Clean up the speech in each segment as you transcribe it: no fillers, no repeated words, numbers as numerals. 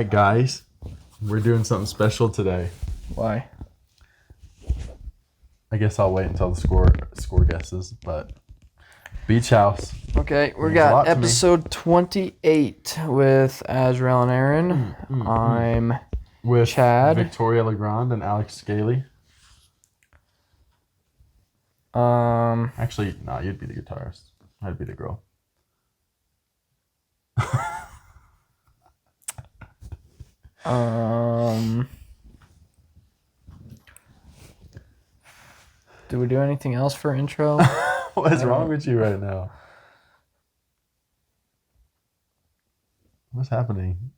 right, guys, we're doing something special today. Why? I guess I'll wait until the score guesses, but Beach House. Okay, we Means a lot got to me. episode 28 with Azrael and Aaron. I'm With Chad. Victoria Legrand and Alex Scaly. Actually, no, you'd be the guitarist. I'd be the girl. Do we do anything else for intro? What is wrong with you right now? What's happening?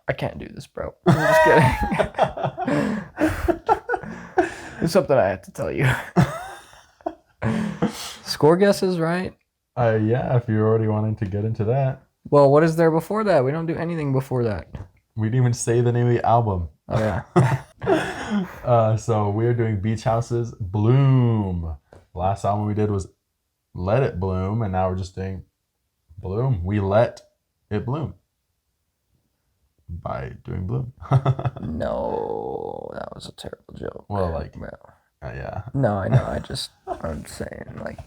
I can't do this, bro. I'm just kidding. It's something I have to tell you. Score guesses, right? Yeah, if you're already wanting to get into that. Well, what is there before that? We don't do anything before that. We didn't even say the name of the album. Oh, yeah. So we're doing Beach House's Bloom. The last album we did was Let It Bloom, and now we're just doing Bloom. We let it bloom by doing Bloom. No, that was a terrible joke. Well, like, Bro. yeah. No, I know. I'm saying, like...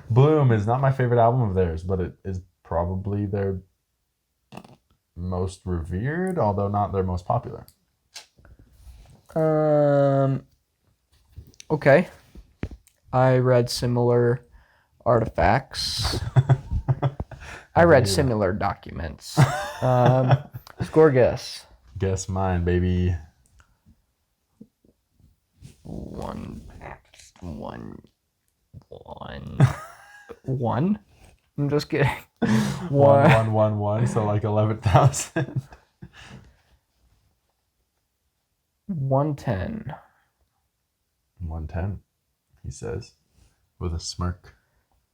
Bloom is not my favorite album of theirs, but it is probably their most revered, although not their most popular. Okay. I read similar artifacts. I read similar documents. Score guess. Guess mine, baby. One. I'm just kidding. One. So like 11,000. 110. 110, he says, with a smirk,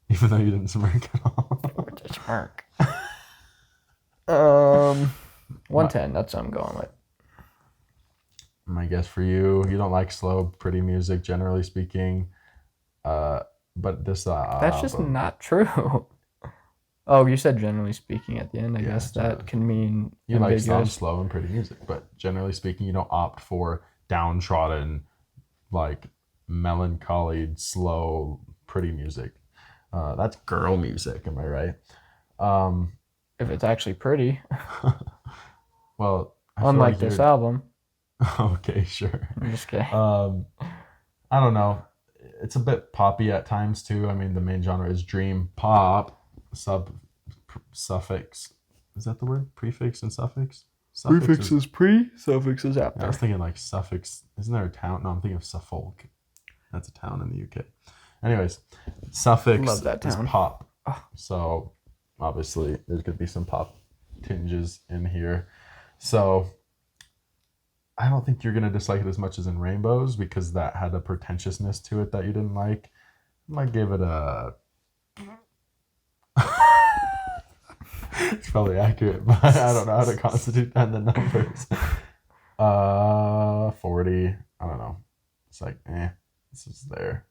even though you didn't smirk at all. With a smirk. 110. That's what I'm going with. My guess for you don't like slow, pretty music, generally speaking. But this That's just not true. Oh, you said generally speaking at the end. I guess that can mean you like ambiguous. slow and pretty music, but generally speaking, you don't opt for downtrodden, like melancholy, slow, pretty music. That's girl music, am I right? If it's actually pretty. Well, I unlike this album. Okay, sure. I'm just kidding. I don't know. It's a bit poppy at times too. I mean, the main genre is dream pop. Suffix. Is that the word? Prefix and suffix? Prefix is pre, suffix is after. I was thinking like Suffolk. Isn't there a town? No, I'm thinking of Suffolk. That's a town in the UK. Anyways, suffix Love that is town. pop. Oh. So obviously there's going to be some pop tinges in here. So I don't think you're going to dislike it as much as in Rainbows because that had a pretentiousness to it that you didn't like. I might give it a... It's probably accurate, but I don't know how to constitute that in the numbers. 40. I don't know. It's like, this is there.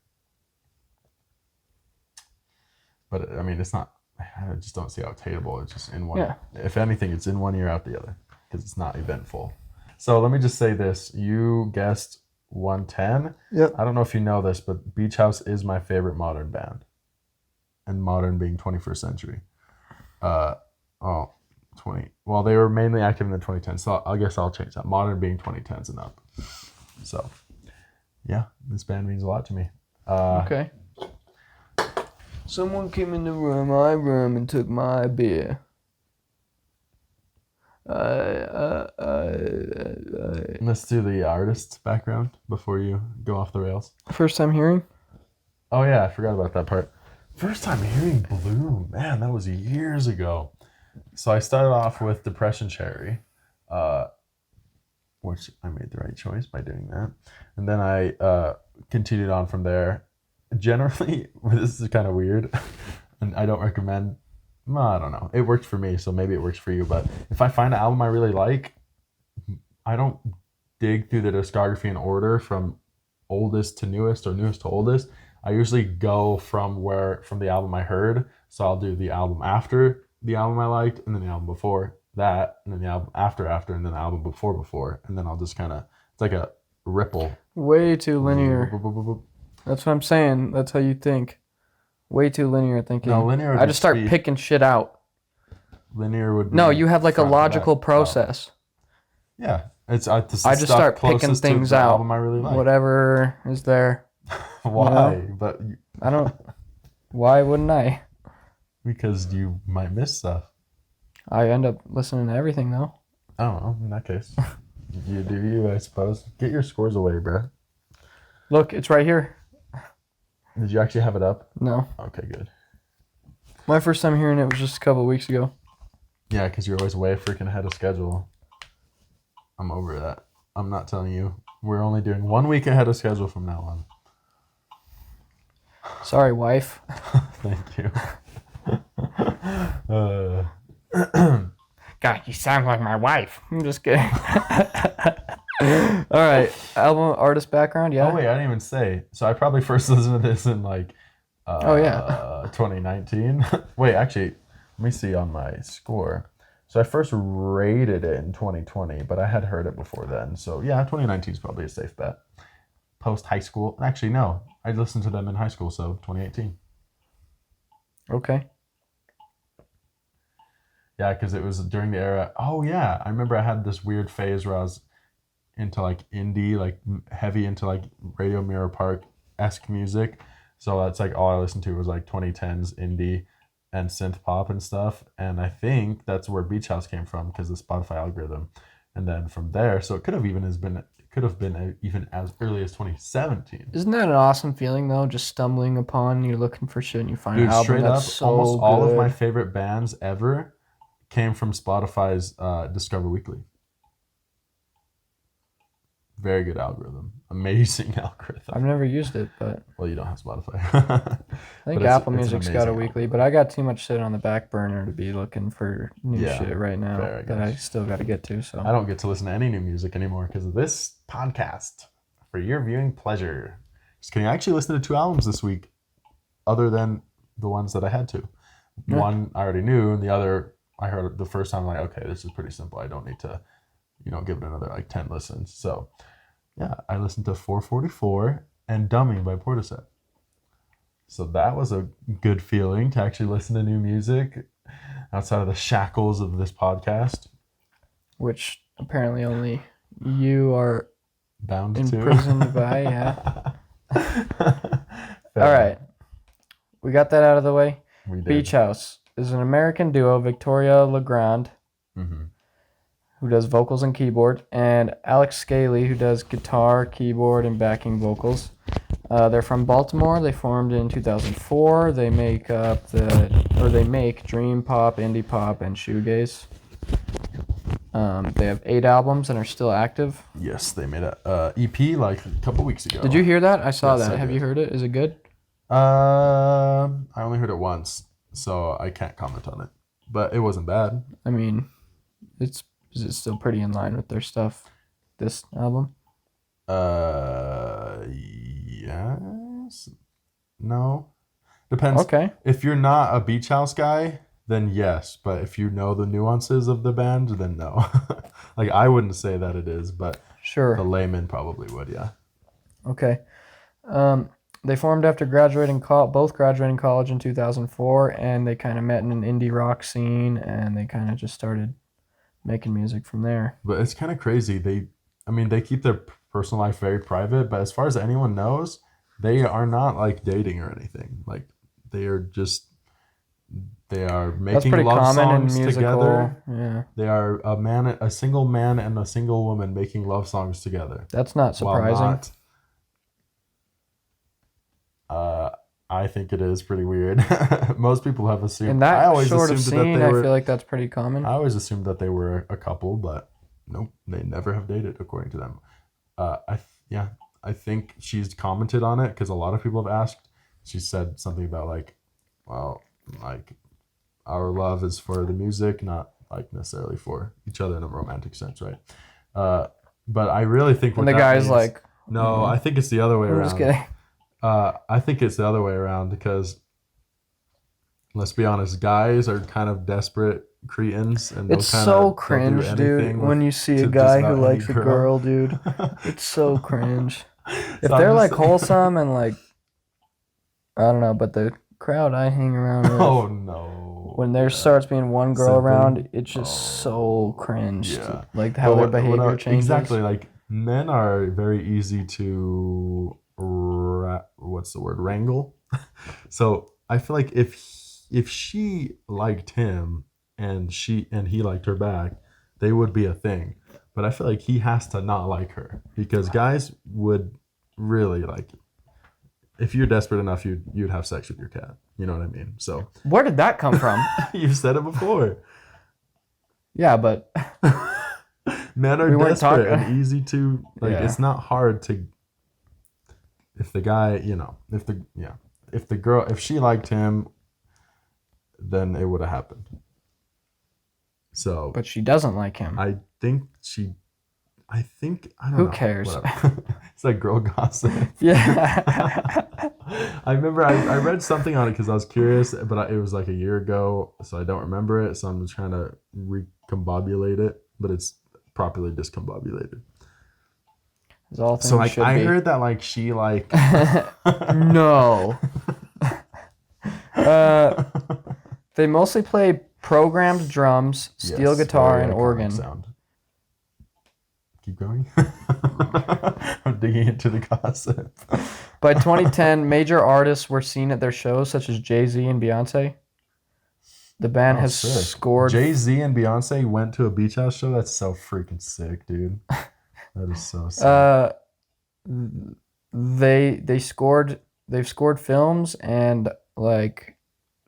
But I mean, it's not. I just don't see how it's hateable. It's just in one. Yeah. If anything, it's in one ear out the other because it's not eventful. So let me just say this: you guessed 110. Yep. I don't know if you know this, but Beach House is my favorite modern band, and modern being 21st century. 20. Well, they were mainly active in the 2010s, so I guess I'll change that. Modern being 2010s and up. So, yeah, this band means a lot to me. Okay. Someone came in my room and took my beer. Let's do the artist's background before you go off the rails. First time hearing? Oh, yeah, I forgot about that part. First time hearing Bloom. Man, that was years ago. So I started off with Depression Cherry, which I made the right choice by doing that. And then I continued on from there. Generally, this is kind of weird, and I don't recommend. Well, I don't know. It worked for me, so maybe it works for you. But if I find an album I really like, I don't dig through the discography in order from oldest to newest or newest to oldest. I usually go from the album I heard. So I'll do the album after the album I liked and then the album before that, and then the album after, and then the album before, and then I'll just kind of, it's like a ripple. Way too linear. That's what I'm saying. That's how you think. Way too linear thinking. No, linear. I just start picking shit out. Linear would be. No, you have like a logical process. Yeah, I just start picking things out. Album I really like. Whatever is there. Why? You know? But I don't. Why wouldn't I? Because you might miss stuff. I end up listening to everything though. I don't know. In that case, you do you, I suppose. Get your scores away, bro. Look, it's right here. Did you actually have it up? No. Okay, good. My first time hearing it was just a couple of weeks ago. Yeah, because you're always way freaking ahead of schedule. I'm over that. I'm not telling you. We're only doing 1 week ahead of schedule from now on. Sorry, wife. Thank you. God, you sound like my wife. I'm just kidding. All right. Album, artist background, yeah? Oh, wait, I didn't even say. So I probably first listened to this in like 2019. Wait, actually, let me see on my score. So I first rated it in 2020, but I had heard it before then. So yeah, 2019 is probably a safe bet. Post high school. Actually, no. I listened to them in high school, so 2018. Okay. Yeah, because it was during the era. Oh, yeah. I remember I had this weird phase where I was into like indie, like heavy into like Radio Mirror Park-esque music. So that's like all I listened to was like 2010s indie and synth pop and stuff. And I think that's where Beach House came from because the Spotify algorithm. And then from there, so it could have been even as early as 2017. Isn't that an awesome feeling though? Just stumbling upon, you're looking for shit and you find Dude, an album straight that's up, so almost all good. of my favorite bands ever came from Spotify's Discover Weekly. Very good algorithm. Amazing algorithm. I've never used it, but Well, you don't have Spotify. I think Apple Music's got a weekly, but I got too much shit on the back burner to be looking for new shit right now that I still got to get to. So I don't get to listen to any new music anymore because of this podcast for your viewing pleasure. Just kidding. I actually listened to 2 albums this week, other than the ones that I had to. Yeah. One I already knew, and the other I heard the first time. Like, okay, this is pretty simple. I don't need to, give it another like 10 listens. So. Yeah, I listened to 444 and Dummy by Portishead. So that was a good feeling to actually listen to new music outside of the shackles of this podcast. Which apparently only you are bound imprisoned by, yeah. All right. We got that out of the way. We did. Beach House is an American duo, Victoria Legrand, who does vocals and keyboard, and Alex Scaly, who does guitar, keyboard, and backing vocals. They're from Baltimore. They formed in 2004. They make dream pop, indie pop, and shoegaze. They have 8 albums and are still active. Yes, they made a EP like a couple weeks ago. Did you hear that? I saw that. Have you heard it? Is it good? I only heard it once, so I can't comment on it. But it wasn't bad. I mean, is it still pretty in line with their stuff, this album? Yes. No. Depends. Okay. If you're not a Beach House guy, then yes. But if you know the nuances of the band, then no. Like, I wouldn't say that it is, but sure, the layman probably would, yeah. Okay. They formed after both graduating college in 2004, and they kind of met in an indie rock scene, and they kind of just started making music from there. But it's kind of crazy. They keep their personal life very private, but as far as anyone knows, they are not like dating or anything. Like, they are making love songs together. Yeah. They are a single man and a single woman making love songs together. That's not surprising. I think it is pretty weird. Most people have assumed. In that I always sort of assumed scene, that they were, I feel like that's pretty common. I always assumed that they were a couple, but nope, they never have dated, according to them. I think she's commented on it because a lot of people have asked. She said something about like, well, like, our love is for the music, not like necessarily for each other in a romantic sense, right? But I really think. And the guy's like, no, I think it's the other way around. I'm just kidding. I think it's the other way around because, let's be honest, guys are kind of desperate cretins and It's so they'll do cringe, dude, anything when with- you see to a just guy who about any likes a girl, dude. It's so cringe. If So I'm they're just like saying- wholesome and like, I don't know, but the crowd I hang around with, Oh no. when there Yeah. starts being one girl Simping. around, it's just so cringe. Yeah. Like how their behavior changes. Exactly, like men are very easy to what's the word, wrangle. So I feel like if she liked him and he liked her back, they would be a thing. But I feel like he has to not like her, because guys would really like, if you're desperate enough, you'd have sex with your cat. You know what I mean? So Where did that come from? you've said it before. Yeah, but Men are We weren't desperate talking- and easy to like. Yeah. It's not hard to. If the guy, if the girl, if she liked him, then it would have happened. So, but she doesn't like him. I think I don't know. Who cares? Whatever. It's like girl gossip. Yeah. I remember I read something on it because I was curious, but it was like a year ago, so I don't remember it. So I'm trying to recombobulate it, but it's properly discombobulated. As all things So like should I be. heard that like she like No. They mostly play programmed drums, steel Yes, guitar, very and iconic organ. sound. Keep going. I'm digging into the gossip. By 2010, major artists were seen at their shows, such as Jay-Z and Beyonce. The band has scored. Jay-Z and Beyonce went to a beach house show. That's so freaking sick, dude. That is so sick. They've scored films and like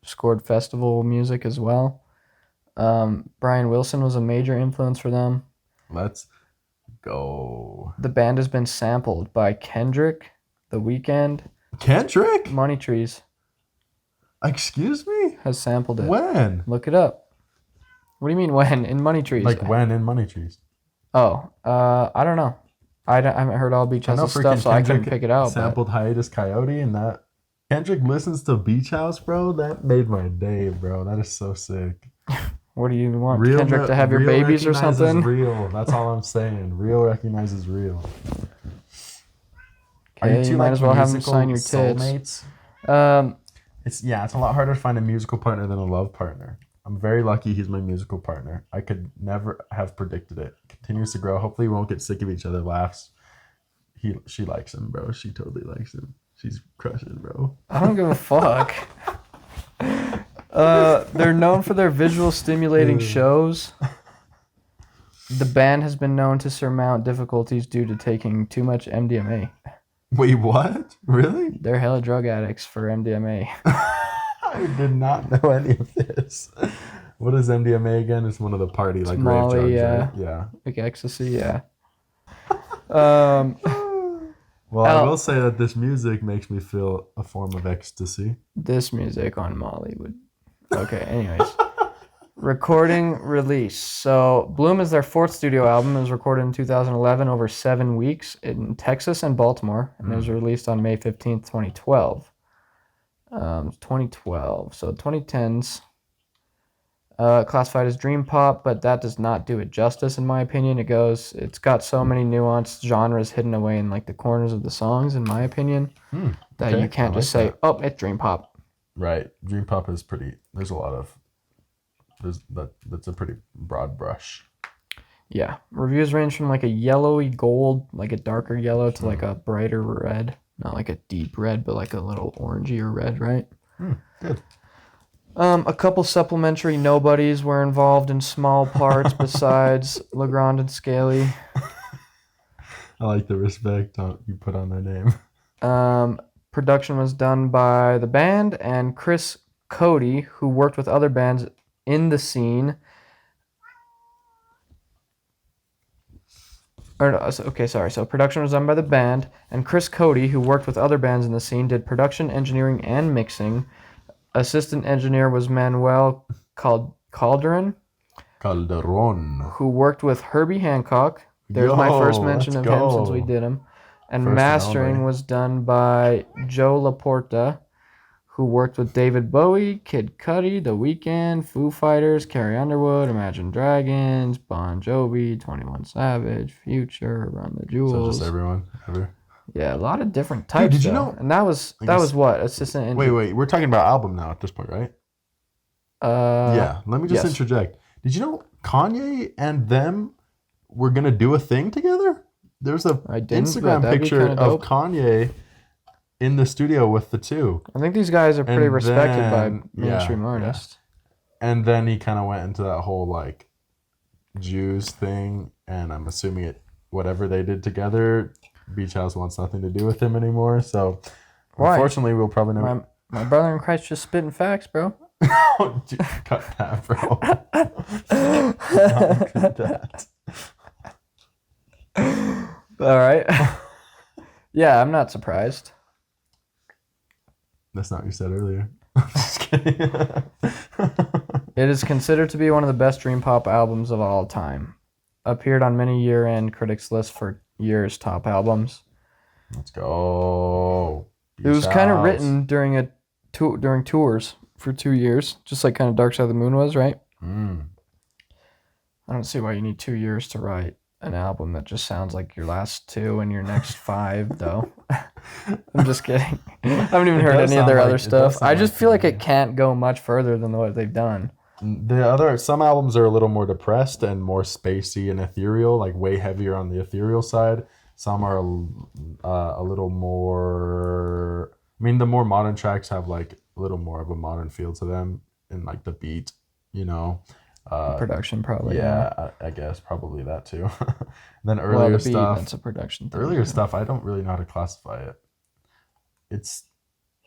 scored festival music as well. Brian Wilson was a major influence for them. Let's go. The band has been sampled by Kendrick, The Weeknd, Kendrick? Money Trees Excuse me? has sampled it. When? Look it up. What do you mean when? In Money Trees? Like when in Money Trees? Oh, I don't know. I haven't heard all Beach I know House stuff, freaking so I couldn't Kendrick pick it out. But sampled Hiatus Coyote, and that Kendrick listens to Beach House, bro. That made my day, bro. That is so sick. what do you want? Kendrick to have your real babies or recognizes something? Real. That's all I'm saying. Real recognizes real. Okay, you might as well have him musical sign your tits. soulmates? It's a lot harder to find a musical partner than a love partner. I'm very lucky he's my musical partner. I could never have predicted it. Continues to grow. Hopefully we won't get sick of each other laughs. She likes him, bro. She totally likes him. She's crushing, bro. I don't give a fuck. They're known for their visual stimulating shows. The band has been known to surmount difficulties due to taking too much MDMA. Wait, what? Really? They're hella drug addicts for MDMA. I did not know any of this. What is MDMA again? It's one of the party like rave Molly, drugs, yeah. right? Yeah. Like ecstasy, yeah. Well, I will say that this music makes me feel a form of ecstasy. This music on Molly would. Okay, anyways. Recording release. So, Bloom is their fourth studio album. It was recorded in 2011 over 7 weeks in Texas and Baltimore, and it was released on May 15th, 2012. 2012. So, 2010s. Classified as dream pop, but that does not do it justice, in my opinion. It's got so many nuanced genres hidden away in like the corners of the songs, in my opinion, that okay, you can't I just like say, that. "Oh, it's dream pop." Right. Dream pop is pretty. There's a lot of. That's a pretty broad brush. Yeah, reviews range from like a yellowy gold, like a darker yellow, to like a brighter red. Not like a deep red, but like a little orangey or red, right? Good. A couple supplementary nobodies were involved in small parts besides Legrand and Scaly. I like the respect you put on their name. Production was done by the band and Chris Cody, who worked with other bands in the scene. So production was done by the band, and Chris Cody, who worked with other bands in the scene, did production, engineering, and mixing. Assistant engineer was Manuel Calderon, who worked with Herbie Hancock. There's my first mention of him since we did him. And First and mastering only. was done by Joe Laporta, who worked with David Bowie, Kid Cudi, The Weeknd, Foo Fighters, Carrie Underwood, Imagine Dragons, Bon Jovi, 21 Savage, Future, Run the So Jewels. just everyone ever. Yeah, a lot of different types. Dude, did you though. know? And that was what assistant. Wait. We're talking about album now at this point, right? Yeah. Let me just yes. interject. Did you know Kanye and them were gonna do a thing together? There's a Instagram picture of Kanye in the studio with the two. I think these guys are pretty respected by mainstream artists. Yeah. And then he kind of went into that whole like Jews thing, and I'm assuming whatever they did together, Beach House wants nothing to do with him anymore. So unfortunately, we'll probably never. My brother in Christ just spitting facts, bro. Oh, dude, cut that, bro. Not do that. All right. Yeah, I'm not surprised. That's not what you said earlier. Just kidding. It is considered to be one of the best dream pop albums of all time. Appeared on many year-end critics' lists for years' top albums. Let's go. It was kind of written during tours for 2 years, just like kind of Dark Side of the Moon was, right? I don't see why you need 2 years to write an album that just sounds like your last 2 and your next 5, though. I'm just kidding. I haven't even heard any of their other stuff. I just feel like it can't go much further than what they've done. Some albums are a little more depressed and more spacey and ethereal, like way heavier on the ethereal side. Some are a little more. I mean, the more modern tracks have like a little more of a modern feel to them, in like the beat, Production probably. Yeah, I guess probably that too. Then earlier stuff. That's a production thing. Earlier stuff, I don't really know how to classify it.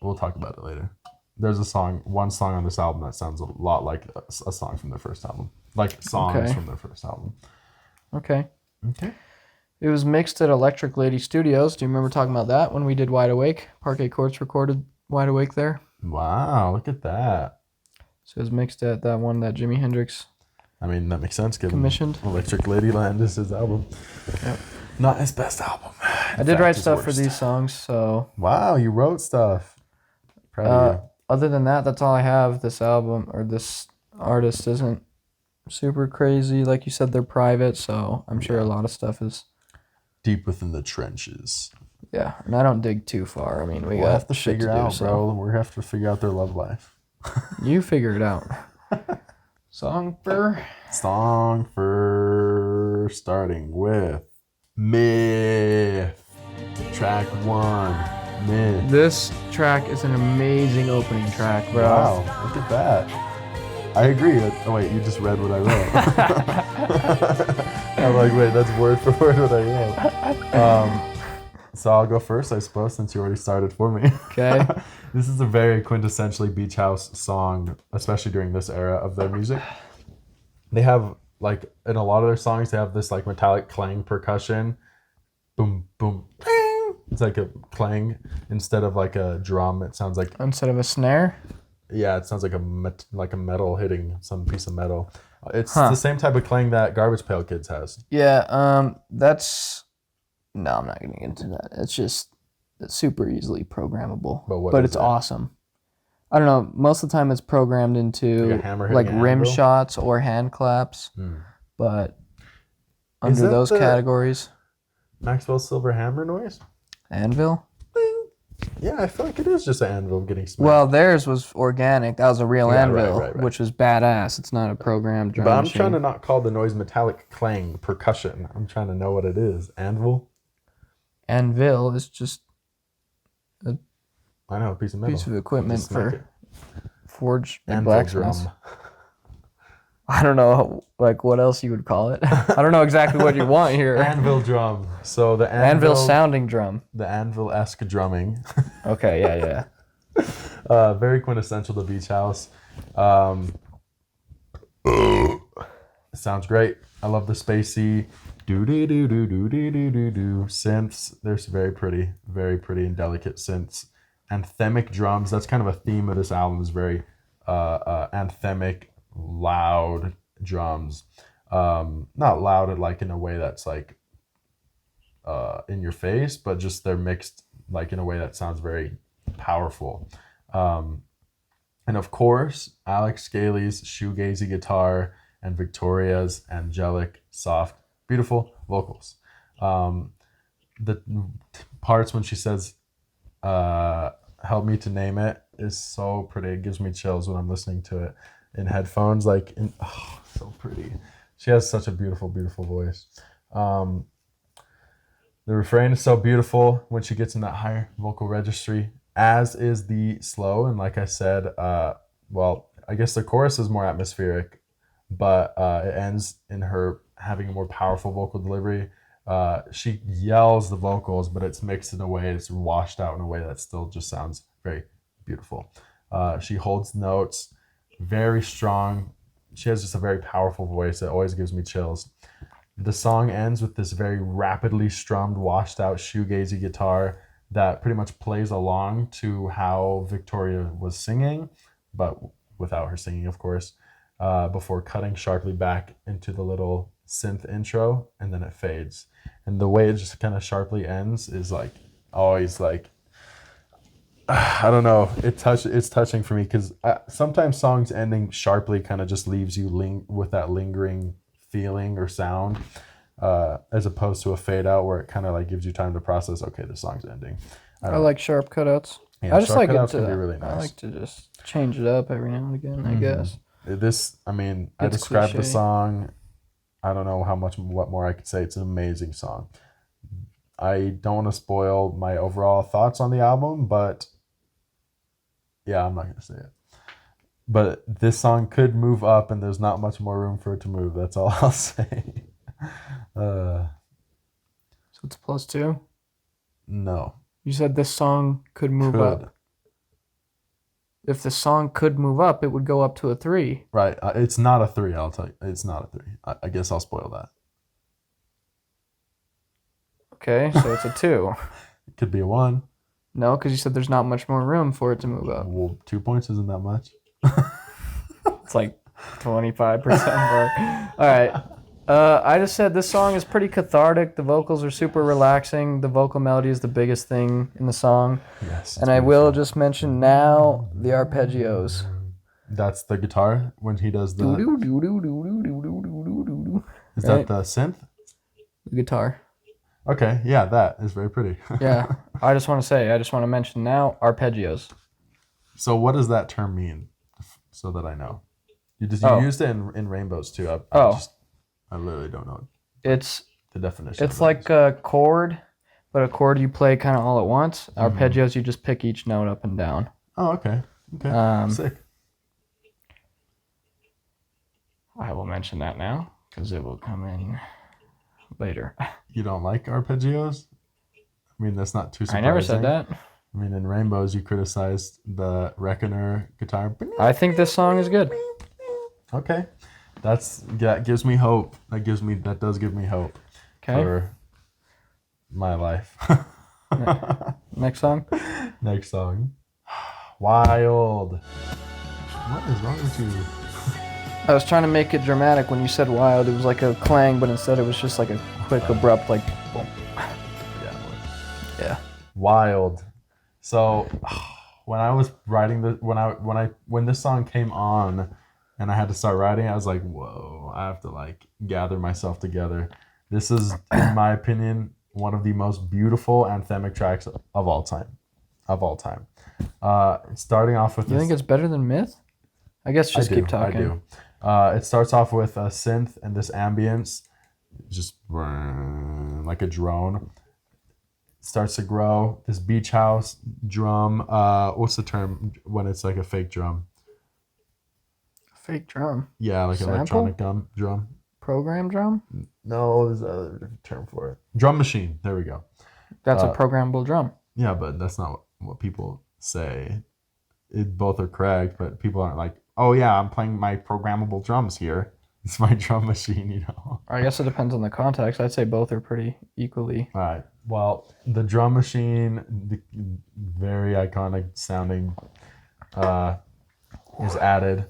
We'll talk about it later. There's one song on this album that sounds a lot like a song from their first album. Like songs from their first album. Okay. It was mixed at Electric Lady Studios. Do you remember talking about that when we did Wide Awake? Parquet Courts recorded Wide Awake there. Wow, look at that. So it was mixed at that one that Jimi Hendrix. I mean, that makes sense. Commissioned. Electric Ladyland is his album. Yep. Not his best album. I did write stuff for these songs, so. Wow, you wrote stuff. Proud of you. Other than that, that's all I have. This album or this artist isn't super crazy. Like you said, they're private, so I'm sure a lot of stuff is deep within the trenches. Yeah, and I don't dig too far. I mean, we'll have to figure out, bro. We have to figure out their love life. You figure it out. Song for starting with Myth. Track 1. Myth. This track is an amazing opening track, bro. Wow, look at that. I agree. Oh, wait, you just read what I wrote. I'm like, wait, that's word for word what I wrote. So I'll go first, I suppose, since you already started for me. Okay. This is a very quintessentially beach house song, especially during this era of their music. They have, like, in a lot of their songs, they have this, like, metallic clang percussion. Boom, boom, bing. It's like a clang instead of, like, a drum. It sounds like... Instead of a snare? Yeah, it sounds like a metal hitting some piece of metal. It's the same type of clang that Garbage Pail Kids has. Yeah, that's... No, I'm not going to get into that. It's super easily programmable. But it's awesome. I don't know. Most of the time it's programmed into like rim shots or hand claps. But under those categories. Maxwell Silver hammer noise? Anvil? Bing. Yeah, I feel like it is just an anvil getting smacked. Well, theirs was organic. That was a real anvil, right. Which was badass. It's not a programmed drum machine. Trying to not call the noise metallic clang percussion. I'm trying to know what it is. Anvil? Anvil is just a piece of metal. Piece of equipment for forge and blacksmiths. Drum. I don't know, like, what else you would call it. I don't know exactly what you want here. Anvil drum. So the anvil sounding drum. The anvil-esque drumming. Okay, yeah. Very quintessential to Beach House. Sounds great. I love the spacey do-do-do-do-do-do-do-do synths. They're very pretty and delicate synths. Anthemic drums. That's kind of a theme of this album. Is very anthemic, loud drums. Not loud like in a way that's like in your face, but just they're mixed like in a way that sounds very powerful. And of course, Alex Scaly's shoegazy guitar and Victoria's angelic, soft, beautiful vocals. The parts when she says, help me to name it, is so pretty. It gives me chills when I'm listening to it in headphones. So pretty. She has such a beautiful, beautiful voice. The refrain is so beautiful when she gets in that higher vocal registry, as is the slow. And like I said, I guess the chorus is more atmospheric, but it ends in her having a more powerful vocal delivery. She yells the vocals, but it's mixed in a way, it's washed out in a way that still just sounds very beautiful. She holds notes very strong. She has just a very powerful voice. It always gives me chills. The song ends with this very rapidly strummed, washed out shoegazy guitar that pretty much plays along to how Victoria was singing, but without her singing, of course, before cutting sharply back into the little synth intro, and then it fades. And the way it just kind of sharply ends is like always like, I don't know, it's touching for me, because sometimes songs ending sharply kind of just leaves you with that lingering feeling or sound, as opposed to a fade out where it kind of like gives you time to process, okay, the song's ending. I like sharp cutouts. Yeah, I just like it can be really nice. I like to just change it up every now and again, I guess. I described the cliche. song. I don't know what more I could say. It's an amazing song. I don't want to spoil my overall thoughts on the album, but yeah, I'm not going to say it. But this song could move up, and there's not much more room for it to move. That's all I'll say. So it's +2? No. You said this song could move up. If the song could move up, it would go up to a 3. Right. It's not a 3, I'll tell you. It's not a 3. I guess I'll spoil that. Okay, so it's a 2. It could be a 1. No, because you said there's not much more room for it to move up. Well, 2 points isn't that much. It's like 25% more. All right. I just said this song is pretty cathartic. The vocals are super relaxing. The vocal melody is the biggest thing in the song. Yes. And I will just mention now the arpeggios. That's the guitar when he does the... Is that the synth? The guitar. Okay, yeah, that is very pretty. Yeah, I just want to mention now arpeggios. So what does that term mean, so that I know? You used it in Rainbows too. I literally don't know It's the definition. It's like a chord, but a chord you play kind of all at once. Arpeggios, you just pick each note up and down. Oh, okay. Okay, sick. I will mention that now because it will come in later. You don't like arpeggios? I mean, that's not too surprising. I never said that. I mean, in Rainbows, you criticized the Reckoner guitar. I think this song is good. Okay. That gives me hope. That does give me hope for my life. Next song? Next song. Wild. What is wrong with you? I was trying to make it dramatic when you said wild. It was like a clang, but instead it was just like a quick, abrupt, like boom. Yeah. Wild. So when I was writing when this song came on and I had to start writing, I was like, whoa, I have to like gather myself together. This is, in my opinion, one of the most beautiful anthemic tracks of all time. Starting off with You think it's better than Myth? I guess just keep talking. I do. It starts off with a synth and this ambience, just like a drone. It starts to grow. This beach house drum. What's the term when it's like a fake drum? Fake drum. Yeah, like an electronic drum. Program drum? No, there's another term for it. Drum machine. There we go. That's a programmable drum. Yeah, but that's not what people say. Both are correct, but people aren't like, oh yeah, I'm playing my programmable drums here. It's my drum machine, you know. I guess it depends on the context. I'd say both are pretty equally. All right. Well, the drum machine, the very iconic sounding, is added,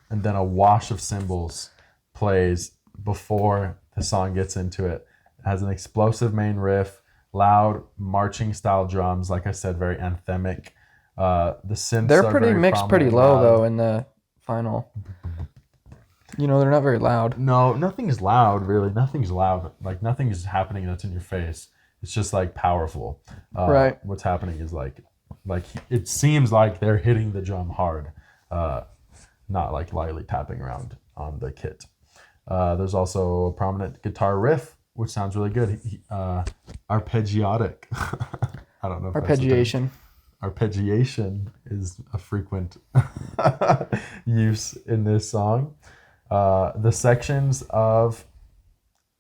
and then a wash of cymbals plays before the song gets into it. It has an explosive main riff, loud marching style drums, like I said, very anthemic. The synths They're are pretty very mixed, pretty prominent, low loud. though in the final. You know, they're not very loud. No, nothing's loud, really. Nothing's loud. Like, nothing's happening that's in your face. It's just, like, powerful. Right. What's happening is, it seems like they're hitting the drum hard, not, like, lightly tapping around on the kit. There's also a prominent guitar riff, which sounds really good. Arpeggiatic. I don't know if that's the term. Arpeggiation. Arpeggiation is a frequent use in this song. The sections of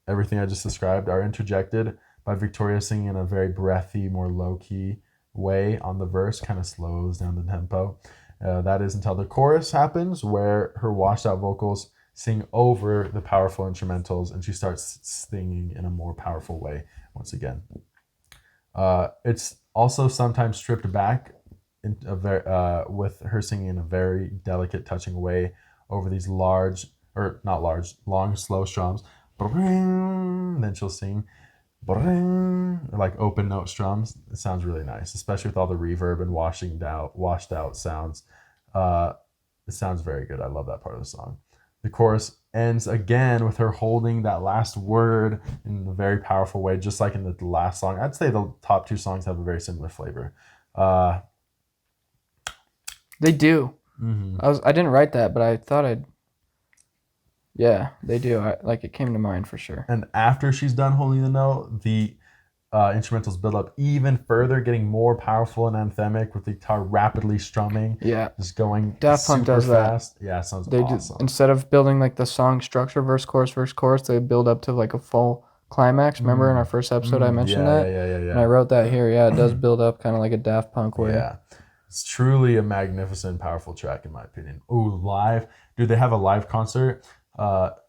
everything I just described are interjected by Victoria singing in a very breathy, more low-key way on the verse, kind of slows down the tempo. That is until the chorus happens, where her washed-out vocals sing over the powerful instrumentals, and she starts singing in a more powerful way once again. It's also sometimes stripped back in with her singing in a very delicate, touching way over these long, slow strums. Then she'll sing like open note strums. It sounds really nice, especially with all the reverb and washed out sounds. It sounds very good. I love that part of the song. The chorus ends again with her holding that last word in a very powerful way, just like in the last song. I'd say the top two songs have a very similar flavor. They do. Mm-hmm. I didn't write that, but I thought I'd. Yeah, they do. It came to mind for sure. And after she's done holding the note, the instrumentals build up even further, getting more powerful and anthemic with the guitar rapidly strumming. Yeah. Just going Daft Punk super does that. fast. Yeah, it sounds They awesome. Instead of building like the song structure, verse, chorus, they build up to like a full climax. Remember in our first episode I mentioned that? Yeah. And I wrote that here. Yeah, it does build up kind of like a Daft Punk way. Yeah. It's truly a magnificent, powerful track in my opinion. Ooh, live. Dude, they have a live concert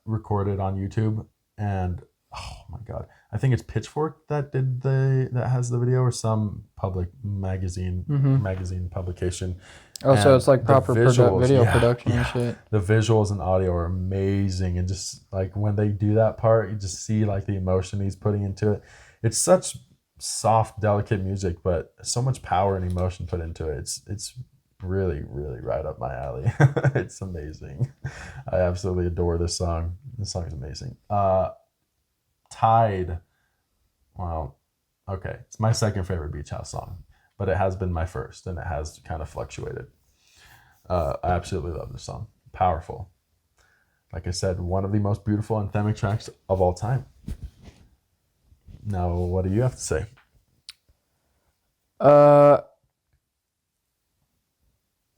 recorded on YouTube, and oh my god, I think it's Pitchfork that has the video, or some public magazine publication. Oh, so it's like proper video yeah, production yeah. and shit. The visuals and audio are amazing, and just like when they do that part, you just see like the emotion he's putting into it. It's such soft, delicate music, but so much power and emotion put into it. It's really, really right up my alley. It's amazing. I absolutely adore this song. This song is amazing. Tide. Wow. Okay. It's my second favorite Beach House song, but it has been my first, and it has kind of fluctuated. I absolutely love this song. Powerful. Like I said, one of the most beautiful anthemic tracks of all time. Now, what do you have to say?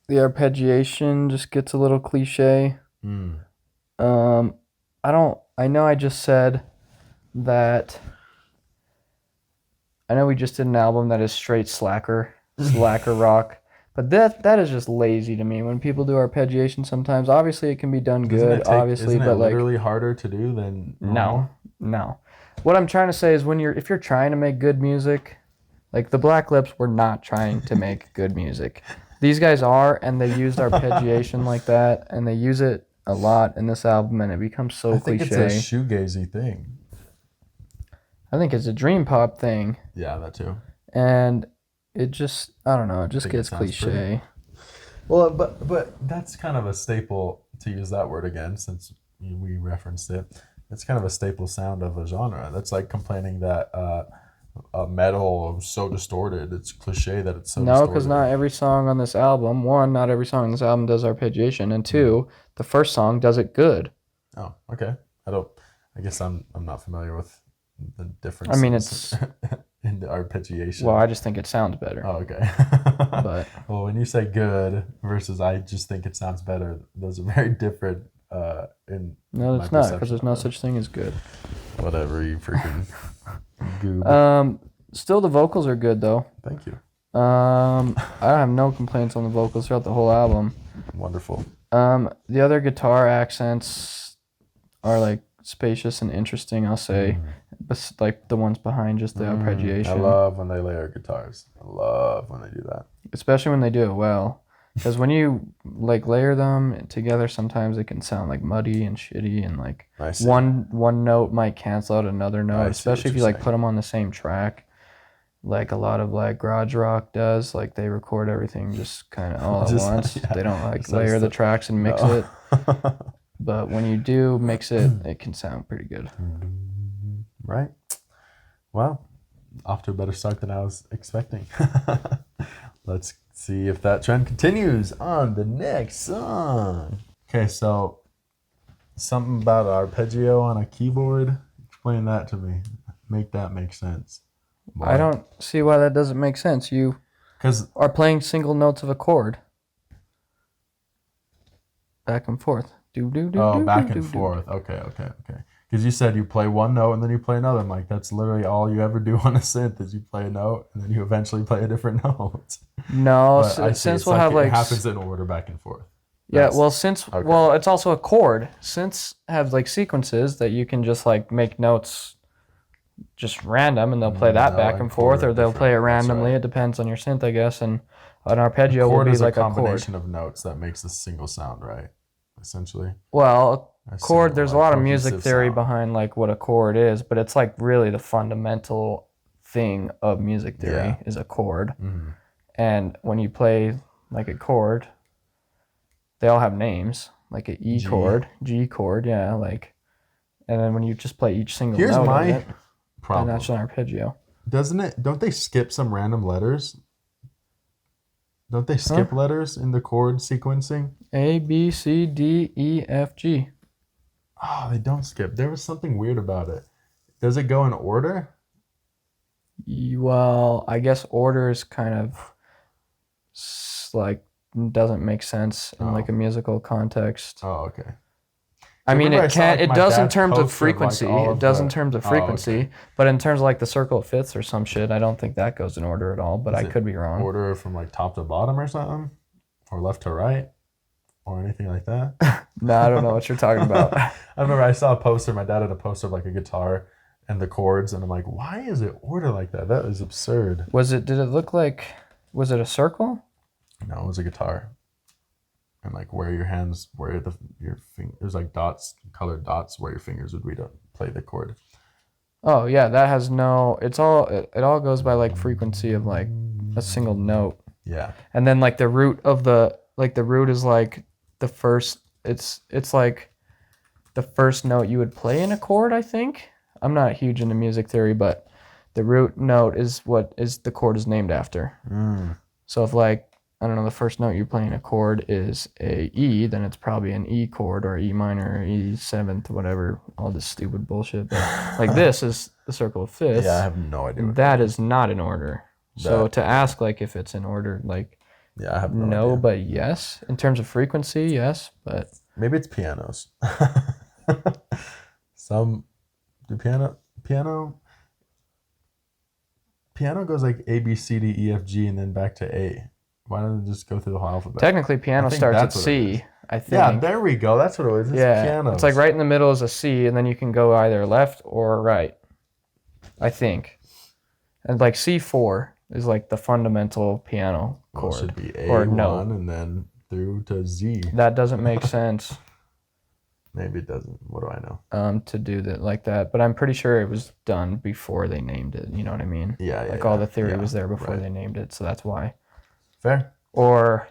The arpeggiation just gets a little cliche. I know I just said that. I know we just did an album that is straight slacker rock, but that is just lazy to me. When people do arpeggiation, sometimes obviously it can be done good, Isn't it but like literally harder to do than normal? No. What I'm trying to say is if you're trying to make good music, like the Black Lips were not trying to make good music. These guys are, and they used arpeggiation like that, and they use it a lot in this album, and it becomes so cliche. I think it's a shoegazy thing. I think it's a dream pop thing. Yeah, that too. And it just, I don't know, it just gets cliche. Well, but that's kind of a staple, to use that word again, since we referenced it. It's kind of a staple sound of a genre. That's like complaining that metal is so distorted. It's cliche that it's so distorted. No, because not every song on this album, not every song on this album does arpeggiation, and two, the first song does it good. Oh, okay. I guess I'm not familiar with the difference. I mean, it's in the arpeggiation. Well, I just think it sounds better. Oh, okay. But well, when you say good versus I just think it sounds better, those are very different. No, it's not, because there's no such thing as good. Whatever, you freaking goob. Still, the vocals are good though. Thank you. I have no complaints on the vocals throughout the whole album. Wonderful. The other guitar accents are like spacious and interesting, I'll say. But like the ones behind just the arpeggiation. I love when they layer guitars. I love when they do that. Especially when they do it well. Because when you like layer them together, sometimes it can sound like muddy and shitty, and like one note might cancel out another note, especially if you like put them on the same track. like a lot of like garage rock does. Like they record everything just kind of all at Just, once. yeah, They don't like just layer the like- tracks and mix No. it. But when you do mix it, it can sound pretty good. Right. Well, off to a better start than I was expecting. Let's see if that trend continues on the next song. Okay, so something about arpeggio on a keyboard. Explain that to me. Make that make sense. I don't see why that doesn't make sense. You Because are playing single notes of a chord. Back and forth. Do do do. oh, do, back do, and do, forth. Okay. Because you said you play one note and then you play another. I'm like, that's literally all you ever do on a synth is you play a note and then you eventually play a different note. No, But I see. since It's we'll have it like happens in order back and forth. yeah, That's- well, since okay. well, it's also a chord. Synths have like sequences that you can just like make notes just random, and they'll play that No, back and and forth, chord or are they'll play it different. That's randomly. right. It depends on your synth, I guess. And an arpeggio will Chord be is like a a chord. combination of notes that makes a single sound, right? Essentially. Well, A chord. single, There's a like, lot of music cohesive theory sound. behind like what a chord is, but it's like really the fundamental thing of music theory Yeah. is a chord. Mm-hmm. And when you play like a chord, they all have names, like a E G. chord, G chord, yeah, like. And then when you just play each single Here's note my of it, then problem. that's an arpeggio. Doesn't it? Don't they skip some random letters? Don't they skip letters in the chord sequencing? A, B, C, D, E, F, G. Oh, they don't skip. There was something weird about it. Does it go in order? Well, I guess order is kind of like doesn't make sense in like a musical context. Oh, okay. I mean, remember I it saw, can. like, It my does in dad's terms of poster of, like, frequency. all It of does in the- terms of Oh, frequency, okay. but in terms of like the circle of fifths or some shit, I don't think that goes in order at all. But Is I it could be wrong. Order from like top to bottom or something, or left to right, or anything like that. No, I don't know what you're talking about. I remember I saw a poster. My dad had a poster of like a guitar and the chords, and I'm like, why is it order like that? That is absurd. Did it look like? Was it a circle? No, it was a guitar. And like where your hands, where your finger, there's like dots, colored dots where your fingers would be to play the chord. Oh yeah, that has no. It all goes by like frequency of like a single note, Yeah. and then like the root is like the first. It's like the first note you would play in a chord. I think I'm not huge into music theory, but the root note is what is the chord is named after. So if like I don't know, the first note you're playing a chord is a E, then it's probably an E chord or E minor or E seventh, whatever, all this stupid bullshit. But like this is the circle of fifths. Yeah, I have no idea. And that is not in order. So That- to ask like if it's in order, like Yeah, I have no, idea. but yes. In terms of frequency, yes, but Maybe it's pianos. Piano goes like A, B, C, D, E, F, G, and then back to A. Why don't it just go through the whole alphabet? technically piano I think starts at that's what it is. C, I think. Yeah, there we go. That's what it was. It's pianos. It's like right in the middle is a C, and then you can go either left or right, I think. And like C4 is like the fundamental piano Well, it chord. should be A1 or no. and then through to Z. That doesn't make sense Maybe it doesn't. What do I know? to do that like that, but I'm pretty sure it was done before they named it. You know what I mean? Yeah, Like all the theory yeah, was there before right. they named it, so that's why. Fair. Or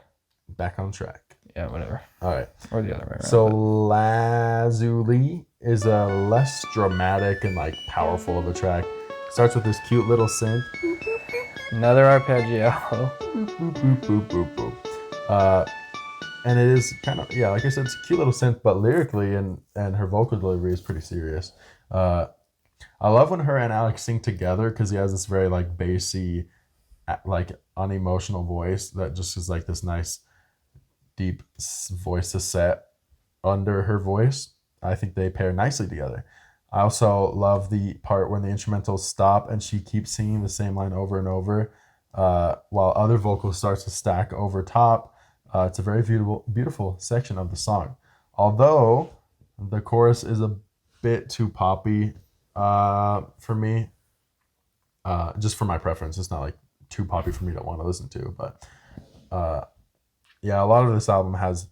Back on track. yeah, whatever. All right. Or the other way around. So Lazuli is a less dramatic and like powerful of a track. Starts with this cute little synth. Another arpeggio. Boop, boop, boop, boop, boop. And it is kind of, yeah, like I said, it's a cute little synth, but lyrically and her vocal delivery is pretty serious. I love when her and Alex sing together because he has this very like bassy, like unemotional voice that just is like this nice deep voice to set under her voice. I think they pair nicely together. I also love the part when the instrumentals stop and she keeps singing the same line over and over while other vocals starts to stack over top. It's a very beautiful section of the song. Although the chorus is a bit too poppy for me, just for my preference. It's not like too poppy for me to want to listen to, but yeah, a lot of this album has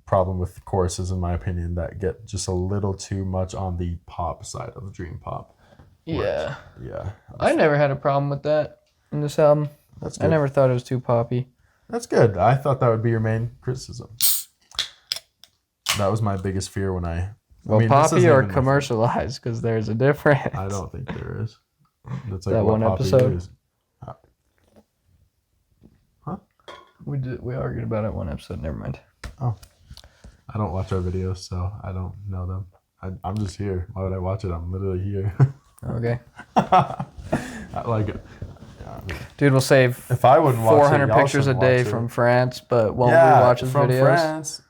problem with choruses, in my opinion, that get just a little too much on the pop side of dream pop. Yeah. Yeah. I never had a problem with that. in this album. That's I good. never thought it was too poppy. That's good. I thought that would be your main criticism. That was my biggest fear when I Well, this poppy isn't or even my commercialized, because there's a difference. favorite. I don't think there is. That's like That what one poppy episode? is. Huh? We argued about it one episode. Never mind. Oh. I don't watch our videos, so I don't know them. I'm just here. Why would I watch it? I'm literally here. Okay. I like it. Dude, we'll save If I wouldn't watch 400 it, y'all pictures a should day watch it. from France, but won't Yeah, rewatch his from videos. France.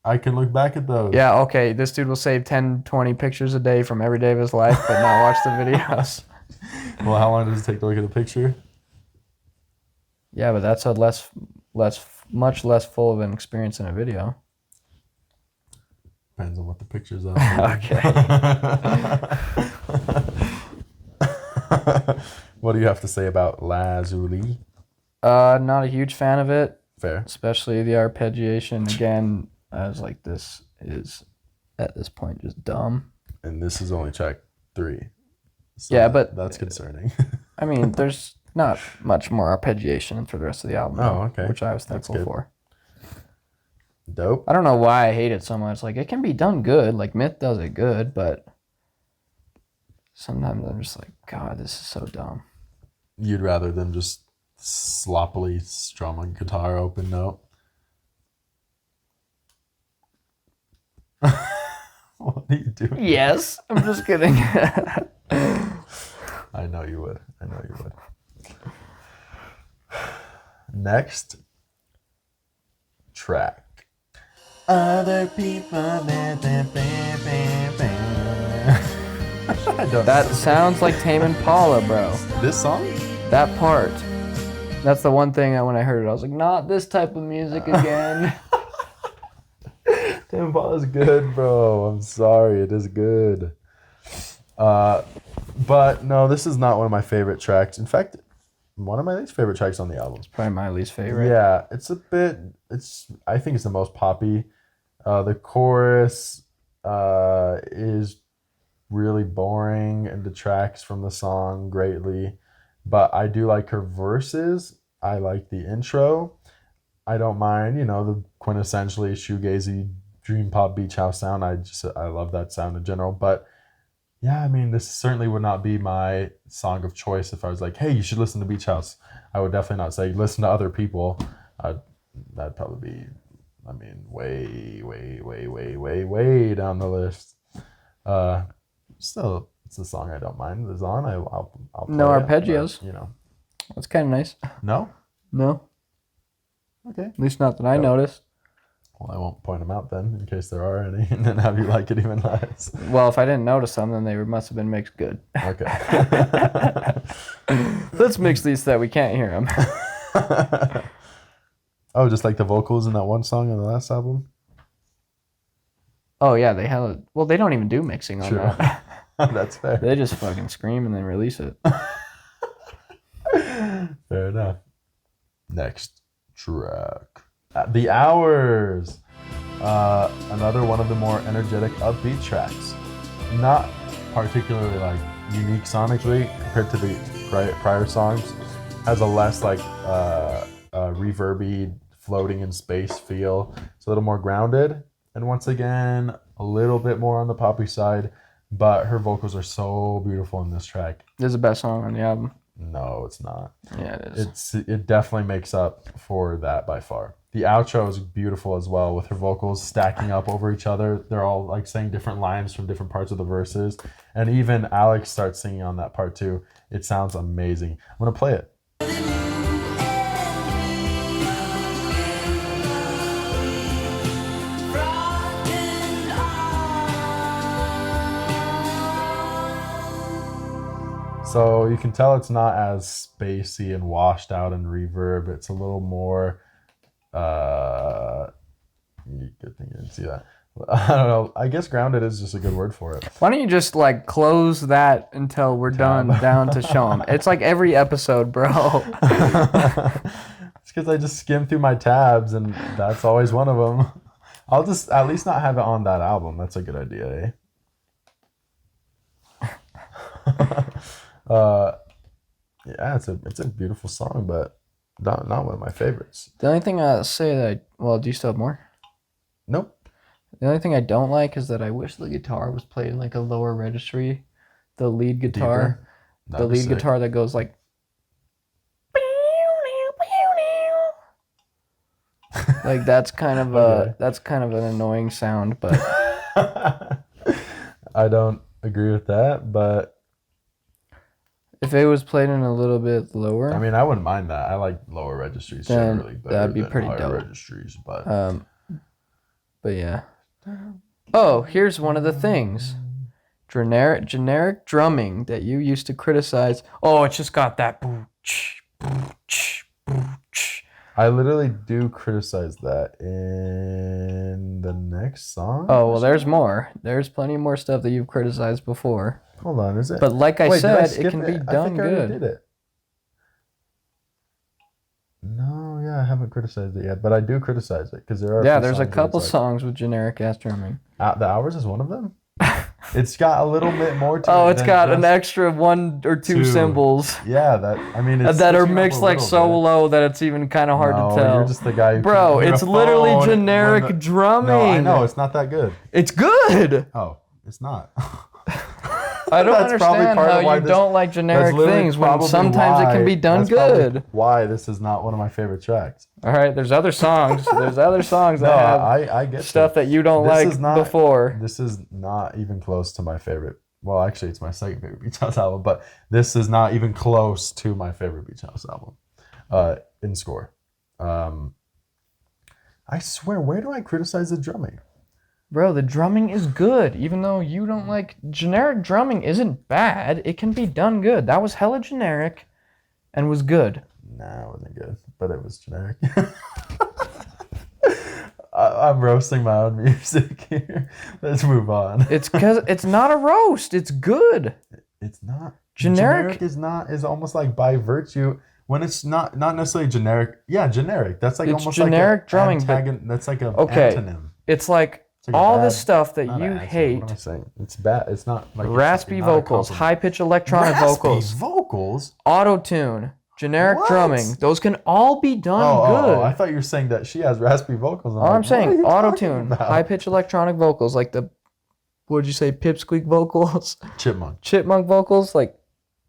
I can look back at those. Yeah, okay. This dude will save 10, 20 pictures a day from every day of his life, but not watch the videos. Well, how long does it take to look at a picture? Yeah, but that's a much less full of an experience in a video. Depends on what the pictures are. Okay. What do you have to say about Lazuli? Not a huge fan of it, Fair. especially the arpeggiation. Again, I was like, this is at this point just dumb. And this is only track 3. So Yeah, but that's concerning. I mean, there's not much more arpeggiation for the rest of the album. Oh, okay. Which I was That's thankful good. for. Dope. I don't know why I hate it so much. Like, it can be done good. Like, Myth does it good, but sometimes I'm just like, God, this is so dumb. You'd rather than just sloppily strum a guitar open note. What are you doing? Yes, I'm just kidding. I know you would. Next track. Other people. I don't That know. sounds like Tame Impala, bro. This song? That part. That's the one thing when I heard it, I was like, not this type of music again. Tame Impala is good, bro. I'm sorry, it is good. But no, this is not one of my favorite tracks. In fact, one of my least favorite tracks on the album. Probably my least favorite. Yeah, I think it's the most poppy. The chorus is really boring and detracts from the song greatly. But I do like her verses. I like the intro. I don't mind, the quintessentially shoegazy dream pop beach house sound. I love that sound in general. But yeah, I mean, this certainly would not be my song of choice if I was like, hey, you should listen to Beach House. I would definitely not say listen to other people. That'd probably be, way, way, way, way, way, way down the list. Still, it's a song I don't mind. It's on. I'll play No it, arpeggios. but, That's kind of nice. No? No, Okay. at least not that I noticed. Well, I won't point them out then, in case there are any, and then have you like it even less. Well, if I didn't notice them, then they must have been mixed good. Okay. Let's mix these so that we can't hear them. Oh, just like the vocals in that one song on the last album? Oh, yeah, they don't even do mixing on True. that. That's fair. They just fucking scream and then release it. Fair enough. Next track. The Hours. Another one of the more energetic, upbeat tracks. Not particularly unique sonically compared to the prior songs. Has a less reverby, floating in space feel. It's a little more grounded. And once again, a little bit more on the poppy side. But her vocals are so beautiful in this track. This is the best song on the album. No, it's not. Yeah, it is. It definitely makes up for that by far. The outro is beautiful as well, with her vocals stacking up over each other. They're all saying different lines from different parts of the verses. And even Alex starts singing on that part too. It sounds amazing. I'm going to play it. So you can tell it's not as spacey and washed out and reverb. It's a little more, good thing you didn't see that. I don't know. I guess grounded is just a good word for it. Why don't you just close that until we're done down to show them? It's like every episode, bro. It's because I just skim through my tabs and that's always one of them. I'll just at least not have it on that album. That's a good idea, eh? Yeah, it's a beautiful song, but not one of my favorites. The only thing I'll say well, do you still have more? Nope. The only thing I don't like is that I wish the guitar was played in like a lower registry. The lead guitar, the lead guitar that goes like. Like that's kind of an annoying sound, but I don't agree with that, but if it was played in a little bit lower, I mean, I wouldn't mind that. I like lower registries then generally better that'd be than pretty higher dope. registries, but yeah. Oh, here's one of the things. Generic drumming that you used to criticize. Oh, it's just got that. I literally do criticize that in the next song. Oh, well, there's more. There's plenty more stuff that you've criticized before. Hold on, is it? But like I said, it can be done I think I already good. did it. No, yeah, I haven't criticized it yet, but I do criticize it because there are. Yeah, there's a couple songs with generic ass drumming. The Hours is one of them. It's got a little bit more to it. Oh, it's got an extra 1 or 2 cymbals. Yeah, it's that are mixed like so low that it's even kind of hard to tell. You're just the guy who Bro, it's literally generic drumming. No, I know, it's not that good. It's good. Oh, it's not. I don't understand how you don't like generic things when sometimes it can be done good. Why this is not one of my favorite tracks. All right, there's other songs. There's other songs that have I get stuff that you don't like before. This is not even close to my favorite. Well, actually, it's my second favorite Beach House album, but this is not even close to my favorite Beach House album in score. I swear, where do I criticize the drumming? Bro, the drumming is good. Even though you don't like generic drumming isn't bad. It can be done good. That was hella generic and was good. Nah, it wasn't good, but it was generic. I'm roasting my own music here. Let's move on. It's because it's not a roast. It's good. It's not. Generic is almost like by virtue when it's not necessarily generic. Yeah, generic. That's like it's almost generic like drumming. That's like an antonym. It's like all the stuff that you hate. What am I saying? It's bad. It's not like raspy vocals, high pitch electronic vocals, auto tune, generic drumming. Those can all be done good. Oh, I thought you were saying that she has raspy vocals. I'm saying auto tune, high pitch electronic vocals, like the what did you say, pipsqueak vocals? Chipmunk vocals, like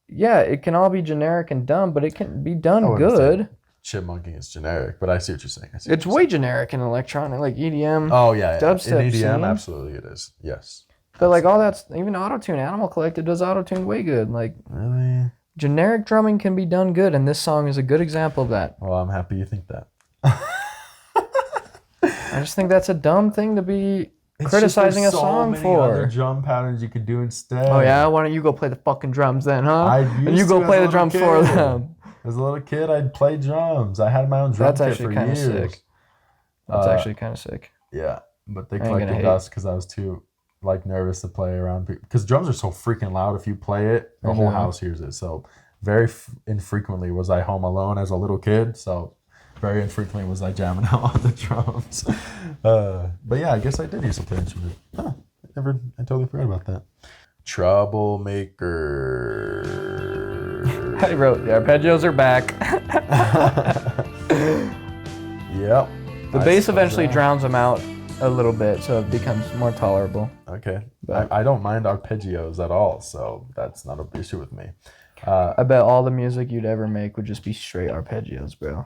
yeah, it can all be generic and dumb, but it can be done good. Chipmunking is generic, but I see what you're saying. It's way generic in electronic, like EDM. Oh yeah, dubstep. In EDM, absolutely it is. Yes. But like all that's even auto-tune. Animal Collective does auto-tune way good. Like really, generic drumming can be done good, and this song is a good example of that. Well, I'm happy you think that. I just think that's a dumb thing to be criticizing a song for. Other drum patterns you could do instead. Oh yeah, why don't you go play the fucking drums then, huh? And you go play the drums for them. As a little kid, I'd play drums. I had my own drum kit for years. Sick. That's actually kind of sick. Yeah, but they collected dust because I was too nervous to play around people. Because drums are so freaking loud. If you play it, the whole house hears it. So very infrequently was I home alone as a little kid. So very infrequently was I jamming out on the drums. But yeah, I guess I did used to play instrument. Huh, I totally forgot about that. Troublemaker. I wrote the arpeggios are back. Yep. The bass eventually drowns them out a little bit, so it becomes more tolerable. Okay. I don't mind arpeggios at all, so that's not an issue with me. I bet all the music you'd ever make would just be straight arpeggios, bro.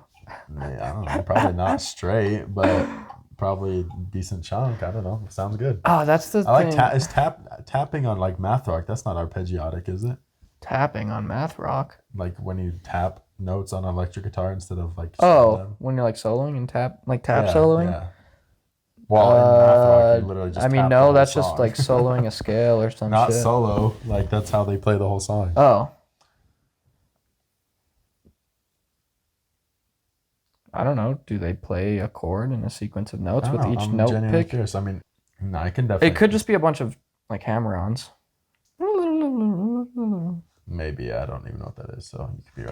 I don't know. Probably not straight, but probably a decent chunk. I don't know. Sounds good. Oh, that's the thing. Is tapping on like math rock. That's not arpeggiotic, is it? Tapping on math rock? Like when you tap notes on an electric guitar instead of like... when you're like soloing and tap soloing? Yeah. Well, in math rock, you literally just tap no, that's just like soloing a scale or some Not shit. Not solo. Like that's how they play the whole song. Oh. I don't know. Do they play a chord in a sequence of notes with each note pick? Curious. I mean, no, I can definitely... It could just be a bunch of like hammer-ons. Maybe, I don't even know what that is, so you could be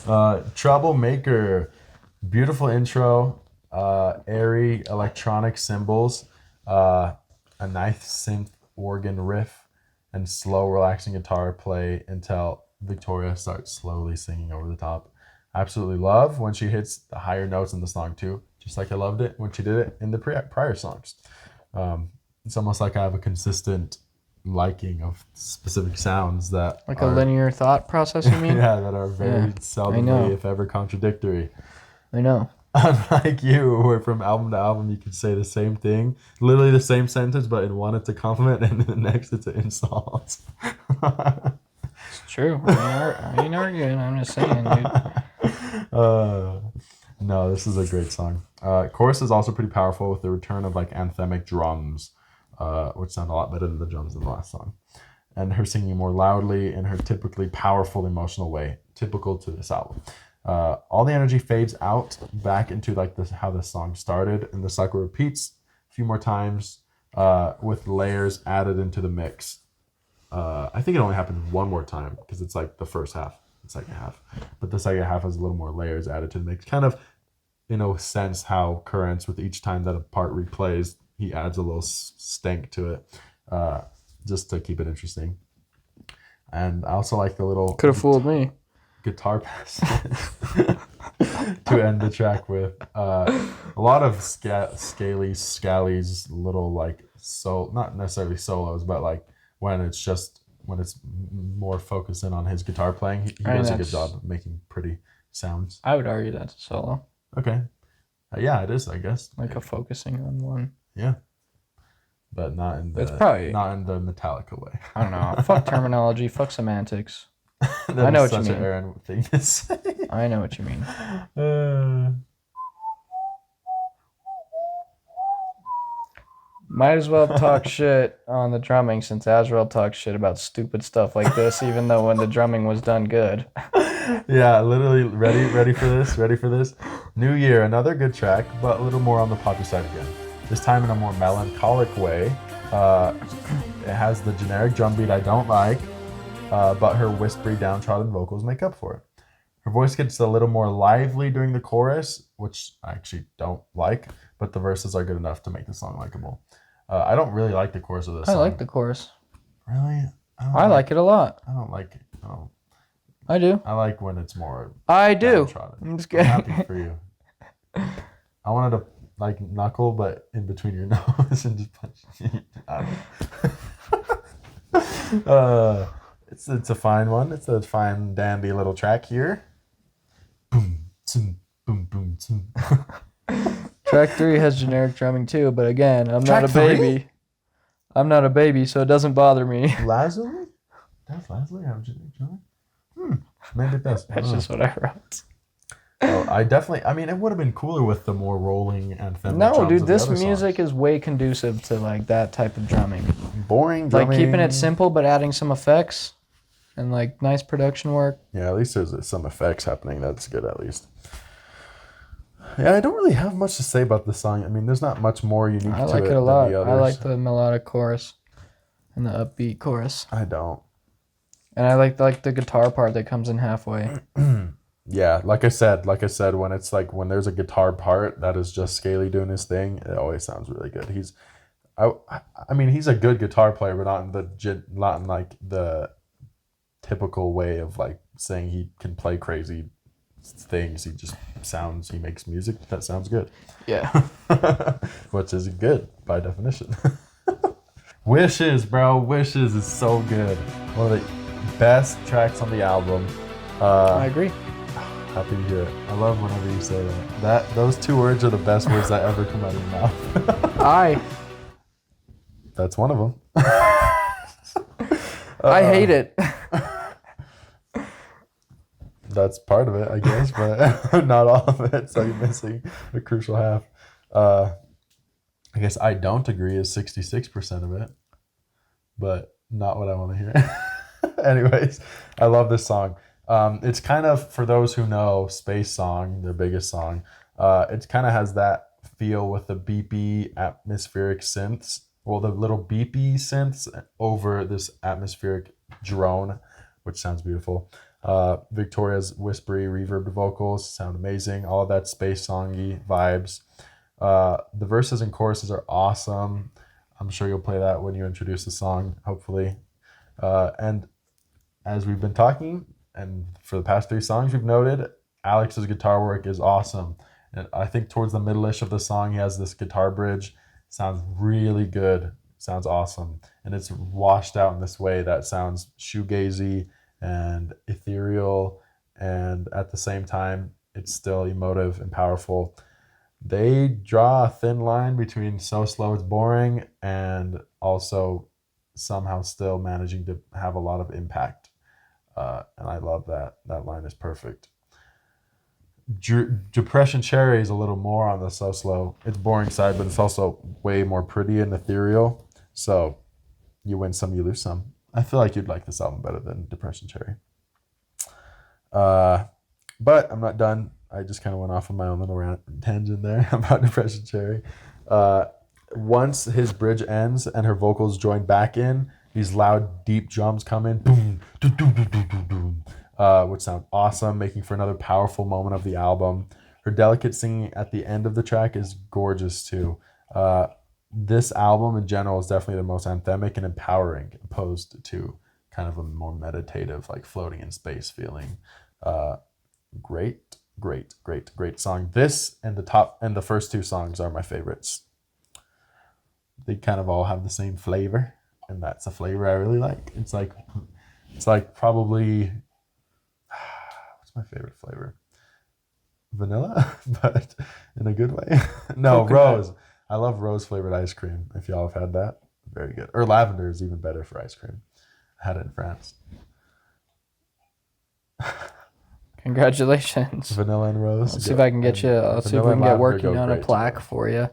right. Troublemaker, beautiful intro, airy electronic cymbals, a nice synth organ riff, and slow, relaxing guitar play until Victoria starts slowly singing over the top. I absolutely love when she hits the higher notes in the song too, just like I loved it when she did it in the prior songs. It's almost like I have a consistent liking of specific sounds that Like are, a linear thought process, you mean? yeah, that are very seldomly, if ever, contradictory. I know. Unlike you, where from album to album you can say the same thing, literally the same sentence, but in one it's a compliment and in the next it's an insult. It's true. I ain't arguing. I'm just saying, dude. No, this is a great song. Chorus is also pretty powerful with the return of like anthemic drums, which sound a lot better than the drums in the last song. And her singing more loudly in her typically powerful, emotional way, typical to this album. All the energy fades out back into like this how the song started, and the cycle repeats a few more times with layers added into the mix. I think it only happens one more time because it's like the first half, the second half, but the second half has a little more layers added to the mix. Kind of, in a sense, how Currents with each time that a part replays, he adds a little stank to it, just to keep it interesting. And I also like the little Could have fooled me. guitar pass to end the track with. A lot of Scally's little like not necessarily solos, but like when it's more focused in on his guitar playing, he does a good job of making pretty sounds. I would argue that's a solo. Okay. Yeah, it is, I guess. Like a focusing on one. Yeah. But not in the Metallica way. I don't know. Fuck terminology. Fuck semantics. I know what you mean. An Aaron thing to say. I know what you mean. Might as well talk shit on the drumming since Azrael talks shit about stupid stuff like this, even though when the drumming was done good. Yeah, literally ready for this. New Year, another good track, but a little more on the poppy side again. This time in a more melancholic way. It has the generic drum beat I don't like, but her whispery, downtrodden vocals make up for it. Her voice gets a little more lively during the chorus, which I actually don't like, but the verses are good enough to make the song likable. I don't really like the chorus of this song. I like the chorus. Really? I like it a lot. I don't like it. I do. I like when it's more I do. downtrodden. I'm just kidding. Happy for you. I wanted to like knuckle, but in between your nose and just punch. It's a fine one. It's a fine dandy little track here. Boom, boom, boom, boom, boom. Track 3 has generic drumming too, but again, I'm Track not a baby. 3? I'm not a baby, so it doesn't bother me. Lazuli? Does Lazuli have generic drumming? Maybe it does. That's just what I wrote. I mean, it would have been cooler with the more rolling and feminine No, drums dude, of the this other music songs. is way conducive to like that type of drumming. Boring drumming. Like keeping it simple but adding some effects and like nice production work. Yeah, at least there's some effects happening. That's good, at least. Yeah, I don't really have much to say about this song. I mean, there's not much more unique to it. I like it a lot. I like the melodic chorus and the upbeat chorus. I don't. And I like the guitar part that comes in halfway. Yeah, like I said, when there's a guitar part that is just Scaly doing his thing, it always sounds really good. I mean, he's a good guitar player, but not in like the typical way of like saying he can play crazy things. He makes music that sounds good. Yeah. Which is good by definition. Wishes, bro. Wishes is so good. One of the best tracks on the album. I agree. Happy to hear it. I love whenever you say that. Those two words are the best words that ever come out of your mouth. That's one of them. I hate it. That's part of it, I guess, but not all of it. So you're missing a crucial half. I guess I don't agree is 66% of it, but not what I want to hear. Anyways, I love this song. It's kind of, for those who know Space Song, their biggest song, it kind of has that feel with the beepy atmospheric synths, well, the little beepy synths over this atmospheric drone, which sounds beautiful. Victoria's whispery reverb vocals sound amazing. All of that Space Songy vibes. The verses and choruses are awesome. I'm sure you'll play that when you introduce the song, hopefully. And as we've been talking, and for the past 3 songs we've noted, Alex's guitar work is awesome. And I think towards the middle-ish of the song, he has this guitar bridge. Sounds really good. Sounds awesome. And it's washed out in this way that sounds shoegazy and ethereal. And at the same time, it's still emotive and powerful. They draw a thin line between so slow it's boring and also somehow still managing to have a lot of impact. And I love that. That line is perfect. Depression Cherry is a little more on the so slow. It's boring side, but it's also way more pretty and ethereal. So you win some, you lose some. I feel like you'd like this album better than Depression Cherry. But I'm not done. I just kind of went off on my own little tangent there about Depression Cherry. Once his bridge ends and her vocals join back in, these loud, deep drums come in, boom, boom, boom, boom, boom, boom, which sound awesome, making for another powerful moment of the album. Her delicate singing at the end of the track is gorgeous too. This album in general is definitely the most anthemic and empowering, opposed to kind of a more meditative, like floating in space feeling. Great song. This and the first 2 songs are my favorites. They kind of all have the same flavor, and that's a flavor I really like. It's like probably what's my favorite flavor? Vanilla, but in a good way. No, coconut. Rose. I love rose flavored ice cream. If y'all have had that, very good. Or lavender is even better for ice cream. I had it in France. Congratulations. Vanilla and rose. Let's see if I can get you. Let's see if we can get working on a plaque together for you.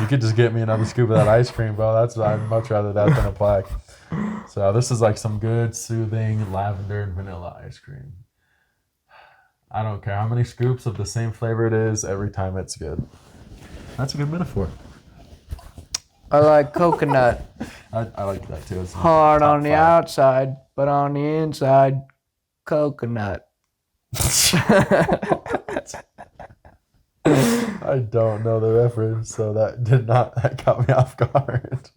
You could just get me another scoop of that ice cream, bro. I'd much rather that than a plaque. So this is like some good, soothing lavender and vanilla ice cream. I don't care how many scoops of the same flavor it is. Every time it's good. That's a good metaphor. I like coconut. I like that too. It's hard on the outside, but on the inside, coconut. I don't know the reference, so that caught me off guard.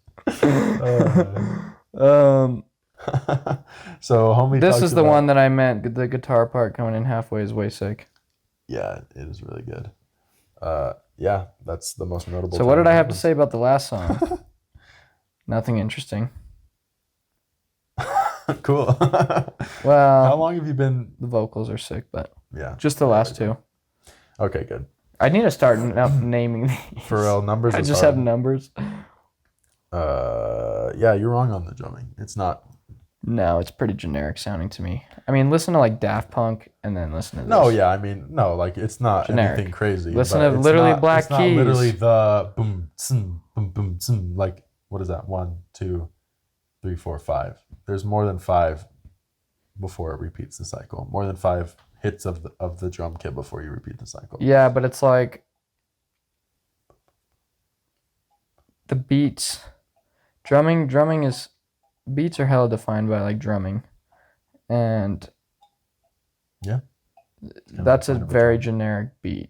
So homie, this is the one that I meant. The guitar part coming in halfway is way sick. Yeah, it is really good. Yeah, that's the most notable. So what did I have to say about the last song? Nothing interesting. Cool. Well, how long have you been? The vocals are sick, but yeah, just the last 2. Okay, good. I need to start naming these. For real, numbers. I just have numbers. Yeah, you're wrong on the drumming. It's not. No, it's pretty generic sounding to me. I mean, listen to like Daft Punk and then listen to this. No, yeah, I mean, no, like it's not generic. Anything crazy. Listen to literally Black Keys. It's not literally the boom, tsun, boom, boom, tsun. Like, what is that? 1, 2, 3, 4, 5. There's more than 5 before it repeats the cycle. More than 5 hits of the drum kit before you repeat the cycle. Yeah, but it's like the beats. Drumming is beats are hella defined by like drumming, and yeah, that's a very generic beat.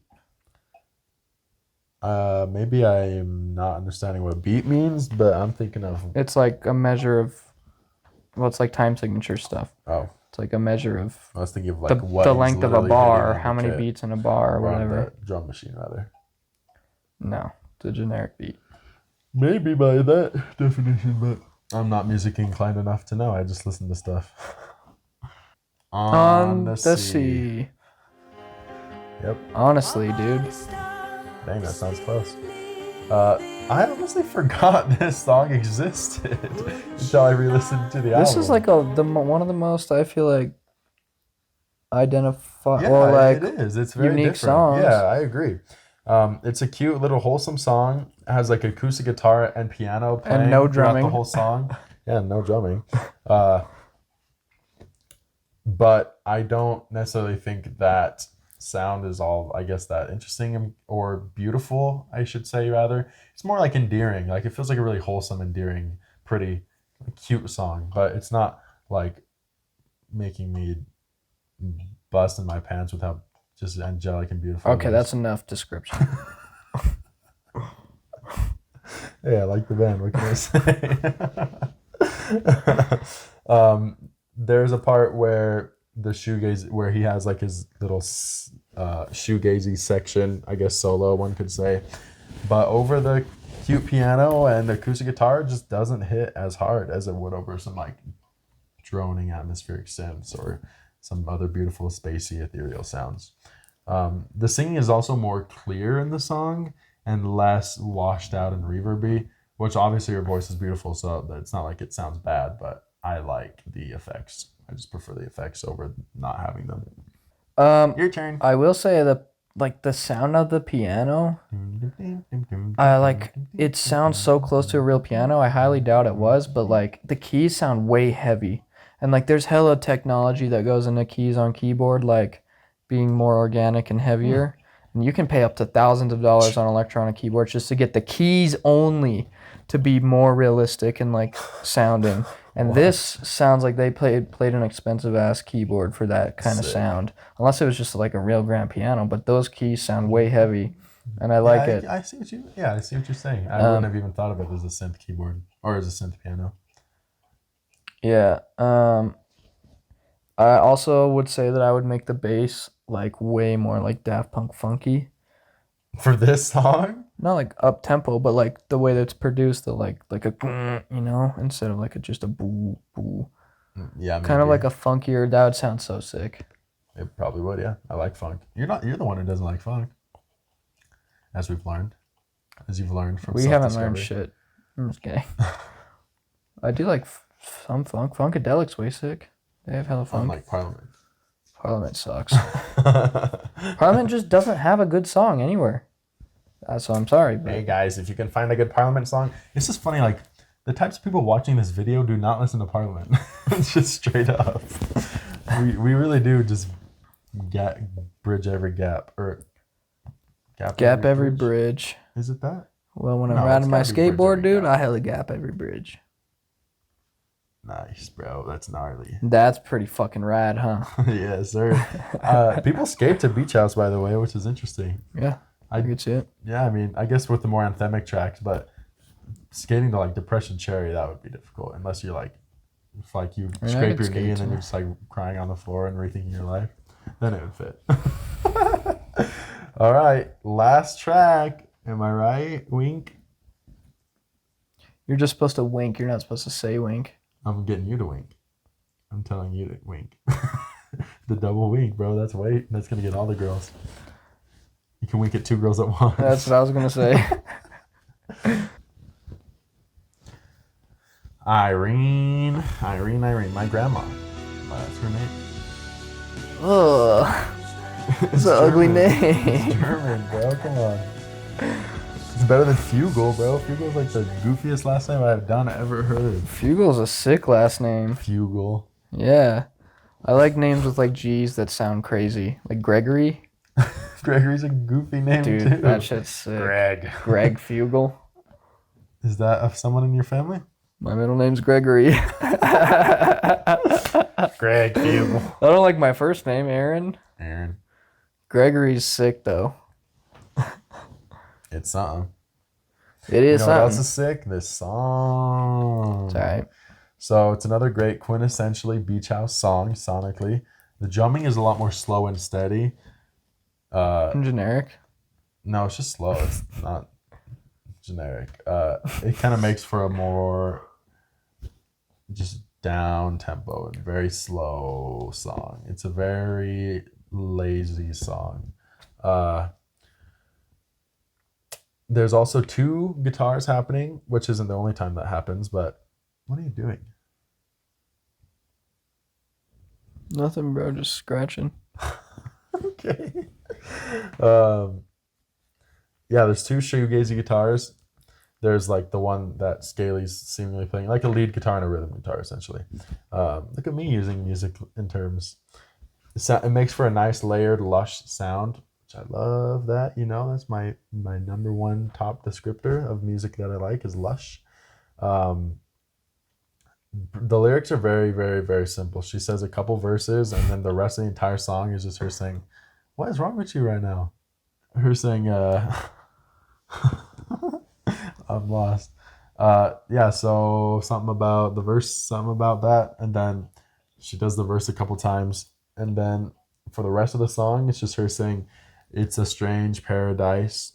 Maybe I'm not understanding what beat means, but I'm thinking of. It's like a measure of. Well, it's like time signature stuff. Oh. It's like a measure of. I was thinking of like the length of a bar, or how many beats in a bar, or whatever. The drum machine, rather. No, it's a generic beat. Maybe by that definition, but I'm not music inclined enough to know. I just listen to stuff. On the sea. Yep. Honestly, dude. Dang, that sounds close. I honestly forgot this song existed until I re-listened to the album. This is like one of the most, I feel like, yeah, or like it is. It's very unique different. songs. Yeah, I agree. It's a cute little wholesome song. It has like acoustic guitar and piano playing and no drumming throughout the whole song. Yeah, no drumming. But I don't necessarily think that sound is all, I guess, that interesting or beautiful, I should say, rather. It's more like endearing. Like, it feels like a really wholesome, endearing, pretty, cute song. But it's not like making me bust in my pants with how just angelic and beautiful. Okay, that's enough description. Yeah, I like the band. What can I say? there's a part where the shoegaze, where he has like his little shoegazy section, I guess solo, one could say. But over the cute piano and acoustic guitar, it just doesn't hit as hard as it would over some like droning atmospheric synths or some other beautiful spacey ethereal sounds. The singing is also more clear in the song and less washed out and reverby, which obviously her voice is beautiful, so it's not like it sounds bad, but I like the effects. I just prefer the effects over not having them. Your turn. I will say that like the sound of the piano, I like it sounds so close to a real piano. I highly doubt it was, but like the keys sound way heavy. And like there's hella technology that goes into keys on keyboard, like being more organic and heavier. And you can pay up to thousands of dollars on electronic keyboards just to get the keys only to be more realistic and like sounding. And this sounds like they played an expensive ass keyboard for that kind of sound. Unless it was just like a real grand piano, but those keys sound way heavy. And I like it. I see what you're saying. I wouldn't have even thought of it as a synth keyboard or as a synth piano. Yeah. I also would say that I would make the bass like way more like Daft Punk funky. For this song? Not like up tempo, but like the way that it's produced, the like a instead of like just a boo boo. Yeah, kind of like a funkier. That would sound so sick. It probably would. Yeah, I like funk. You're the one who doesn't like funk, as you've learned from. We haven't learned shit. I'm just kidding. I do like some funk. Funkadelic's way sick. They have hella funk. Unlike Parliament. Parliament sucks. Parliament just doesn't have a good song anywhere. So I'm sorry. But... Hey guys, if you can find a good Parliament song, it's just funny. Like the types of people watching this video do not listen to Parliament. It's just straight up. We really do just bridge every gap or gap every bridge. Is it that? Well, when I'm riding my skateboard, dude, I hella gap every bridge. Nice, bro. That's gnarly. That's pretty fucking rad, huh? Yes, sir. People skate to Beach House, by the way, which is interesting. Yeah, I could see it. Yeah, I mean, I guess with the more anthemic tracks, but skating to like Depression Cherry, that would be difficult unless you're like, if like you scrape your knee and then you're just like crying on the floor and rethinking your life, then it would fit. All right, last track. Am I right? Wink. You're just supposed to wink. You're not supposed to say wink. I'm getting you to wink. I'm telling you to wink. The double wink, bro. That's gonna get all the girls. You can wink at 2 girls at once. That's what I was gonna say. Irene. My grandma. That's her name. Ugh. It's an ugly name. It's German, bro. Come on. It's better than Fugle, bro. Fugle's like the goofiest last name I've ever heard. Fugle's a sick last name. Fugle. Yeah. I like names with like G's that sound crazy. Like Gregory. Gregory's a goofy name, dude, too. That shit's sick. Greg Fugle. Is that of someone in your family? My middle name's Gregory. Greg Fugle. I don't like my first name, Aaron. Gregory's sick, though. It's something. It is something. What else is sick? This song. It's all right. So it's another great quintessentially beach house song sonically. The drumming is a lot more slow and steady. Generic? No, it's just slow. It's not generic. It kind of makes for a more just down tempo and very slow song. It's a very lazy song. There's also 2 guitars happening, which isn't the only time that happens, but what are you doing? Nothing, bro. Just scratching. Okay. Yeah, there's 2 shoegazy guitars. There's like the one that Scaly's seemingly playing, like a lead guitar and a rhythm guitar, essentially. Look at me using music in terms. It makes for a nice layered, lush sound. I love that. That's my number 1 top descriptor of music that I like is lush. The lyrics are very, very, very simple. She says a couple verses and then the rest of the entire song is just her saying, "What is wrong with you right now?" Her saying, I'm lost. Yeah, so something about the verse, something about that, and then She does the verse a couple times, and then for the rest of the song, it's just her saying, "It's a strange paradise."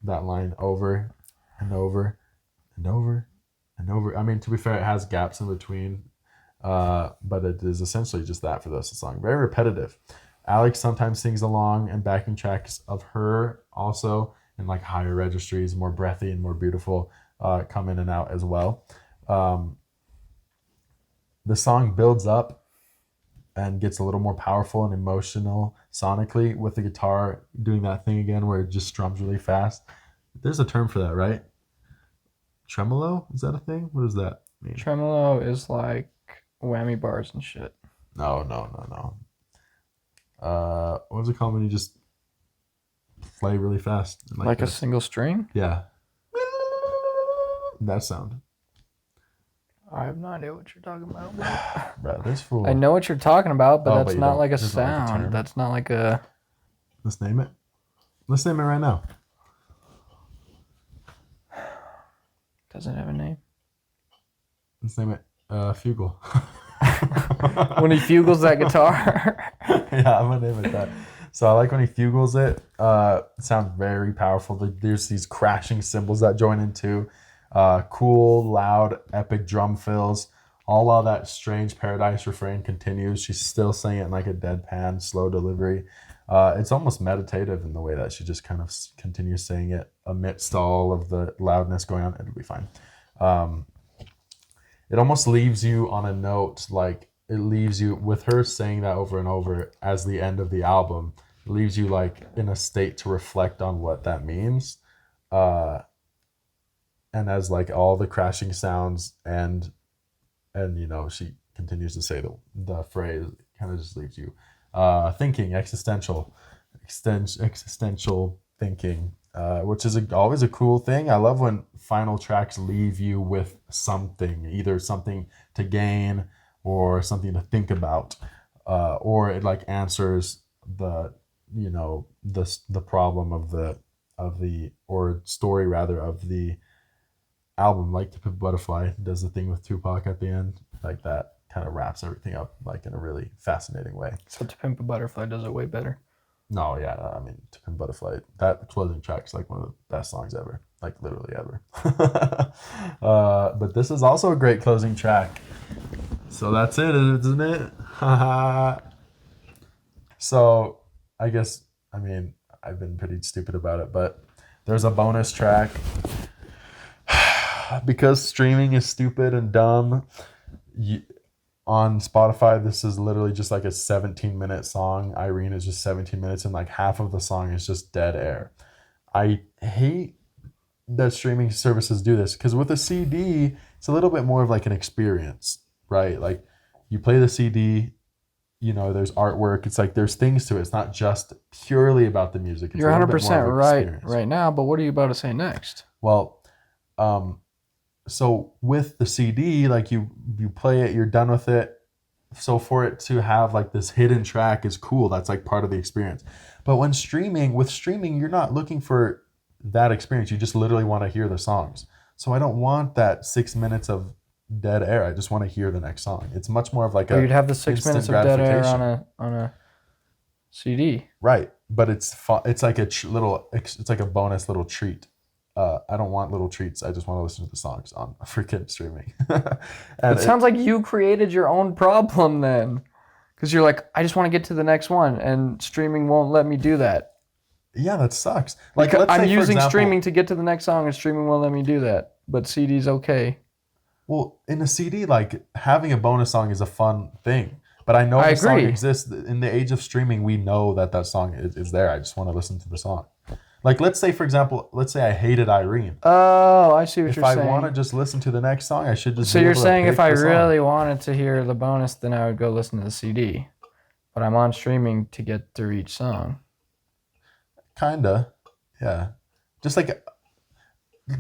That line over and over and over and over. I mean, to be fair, it has gaps in between, but it is essentially just that for the rest of the song. Very repetitive. Alex sometimes sings along, and backing tracks of her also in like higher registries, more breathy and more beautiful, come in and out as well. The song builds up and gets a little more powerful and emotional sonically with the guitar doing that thing again where it just strums really fast. There's a term for that, right? Tremolo? Is that a thing? What does that mean? Tremolo is like whammy bars and shit. No. What's it called when you just play really fast? Like a single string? Yeah. That sound. I have no idea what you're talking about. Bro, this fool. I know what you're talking about, but Oh, that's but you not don't- like a there's not like a sound. term? That's not like a. Let's name it. Let's name it right now. Does it have a name? Let's name it Fugle. When he fugles that guitar. Yeah, I'm gonna name it that. So I like when he fugles it. It sounds very powerful. There's these crashing cymbals that join into cool, loud, epic drum fills. All while that strange paradise refrain continues. She's still saying it in like a deadpan, slow delivery. It's almost meditative in the way that she just kind of continues saying it amidst all of the loudness going on. It'll be fine. It almost leaves you on a note, like it leaves you with her saying that over and over as the end of the album. It leaves you like in a state to reflect on what that means. And as like all the crashing sounds and you know, she continues to say the phrase, it kind of just leaves you thinking, existential thinking, which is always a cool thing. I love when final tracks leave you with something, either something to gain or something to think about, or it like answers the problem of the or story rather of the album, like the Pimp Butterfly does the thing with Tupac at the end, like that kind of wraps everything up like in a really fascinating way. So To Pimp a Butterfly does it way better. No, yeah, I mean, To Pimp Butterfly, that closing track's like one of the best songs ever, like literally ever. But this is also a great closing track. So that's it, isn't it? So I guess, I mean, I've been pretty stupid about it, but there's a bonus track. Because streaming is stupid and dumb, on Spotify, this is literally just like a 17-minute song. Irene is just 17 minutes, and like half of the song is just dead air. I hate that streaming services do this because with a CD, it's a little bit more of like an experience, right? Like you play the CD, you know, there's artwork. It's like there's things to it. It's not just purely about the music. It's You're 100% right right now, but what are you about to say next? Well, so with the CD, like you play it, you're done with it. So for it to have like this hidden track is cool. That's like part of the experience. But with streaming, you're not looking for that experience. You just literally want to hear the songs. So I don't want that 6 minutes of dead air. I just want to hear the next song. It's much more of like you'd have the 6 minutes of dead air on a CD. Right, but it's fun. It's like it's like a bonus little treat. I don't want little treats. I just want to listen to the songs on freaking streaming. It sounds like you created your own problem then. Because you're like, I just want to get to the next one, and streaming won't let me do that. Yeah, that sucks. Like I'm using streaming to get to the next song, and streaming won't let me do that. But CD's okay. Well, in a CD, like having a bonus song is a fun thing. But I know the song exists. In the age of streaming, we know that song is there. I just want to listen to the song. Like, let's say, for example, I hated Irene. Oh, I see what you're saying. If I want to just listen to the next song, I should just. So you're saying if I really wanted to hear the bonus, then I would go listen to the CD. But I'm on streaming to get through each song. Kinda, yeah. Just like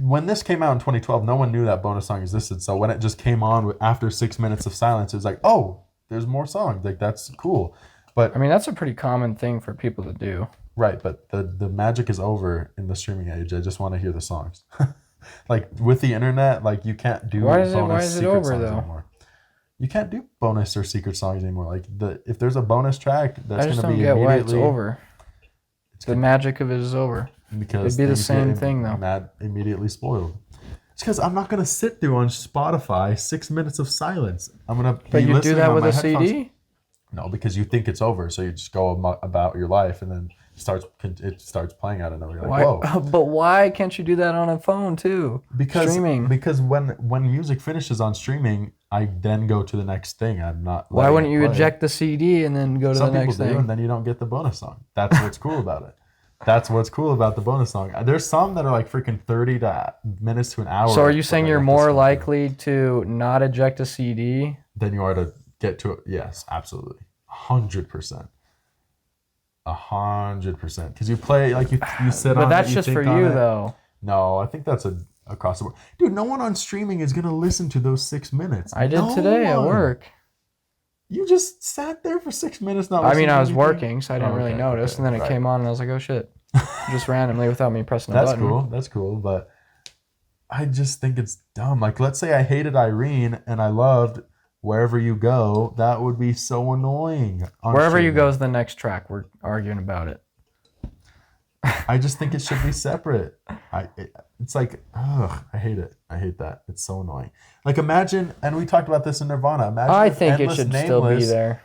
when this came out in 2012, no one knew that bonus song existed. So when it just came on after 6 minutes of silence, it was like, oh, there's more songs. Like, that's cool. But I mean, that's a pretty common thing for people to do. Right, but the magic is over in the streaming age. I just want to hear the songs. Like with the internet, like you can't do why is it over though? Anymore. You can't do bonus or secret songs anymore. Like if there's a bonus track, I that's just gonna don't be get why it's immediately over. it's The magic of it is over. because It'd be the things same get thing though. immediately spoiled. It's because I'm not gonna sit through on Spotify 6 minutes of silence. I'm gonna But be you do listening that on with my a headphones. CD? No, because you think it's over, so you just go about your life, and then it starts playing out of nowhere. You're like, Why? whoa! But why can't you do that on a phone too? Streaming. Because when music finishes on streaming, I then go to the next thing. I'm not. Why letting wouldn't it you play. eject the CD and then go to Some the people next do, thing? and then you don't get the bonus song. That's what's cool about it. That's what's cool about the bonus song. There's some that are like freaking 30 minutes to an hour. So are you saying you're more likely to not eject a CD than you are to get to it? Yes, absolutely, 100%. 100%. Because you play like you sit on. But that's it, just for think you on it. though. No, I think that's across the board. Dude, no one on streaming is gonna listen to those 6 minutes. I did today at work. You just sat there for 6 minutes. Not. I mean, I was anything? working, so I didn't really notice, and then it came on, and I was like, "Oh shit!" Just randomly without me pressing a button. That's cool. That's cool. But I just think it's dumb. Like, let's say I hated Irene and I loved Wherever You Go. That would be so annoying. Wherever You Go is the next track. We're arguing about it. I just think it should be separate. It's like, ugh, I hate it. I hate that. It's so annoying. Like, imagine, and we talked about this in Nirvana. Imagine I if think it Endless should Nameless still be there.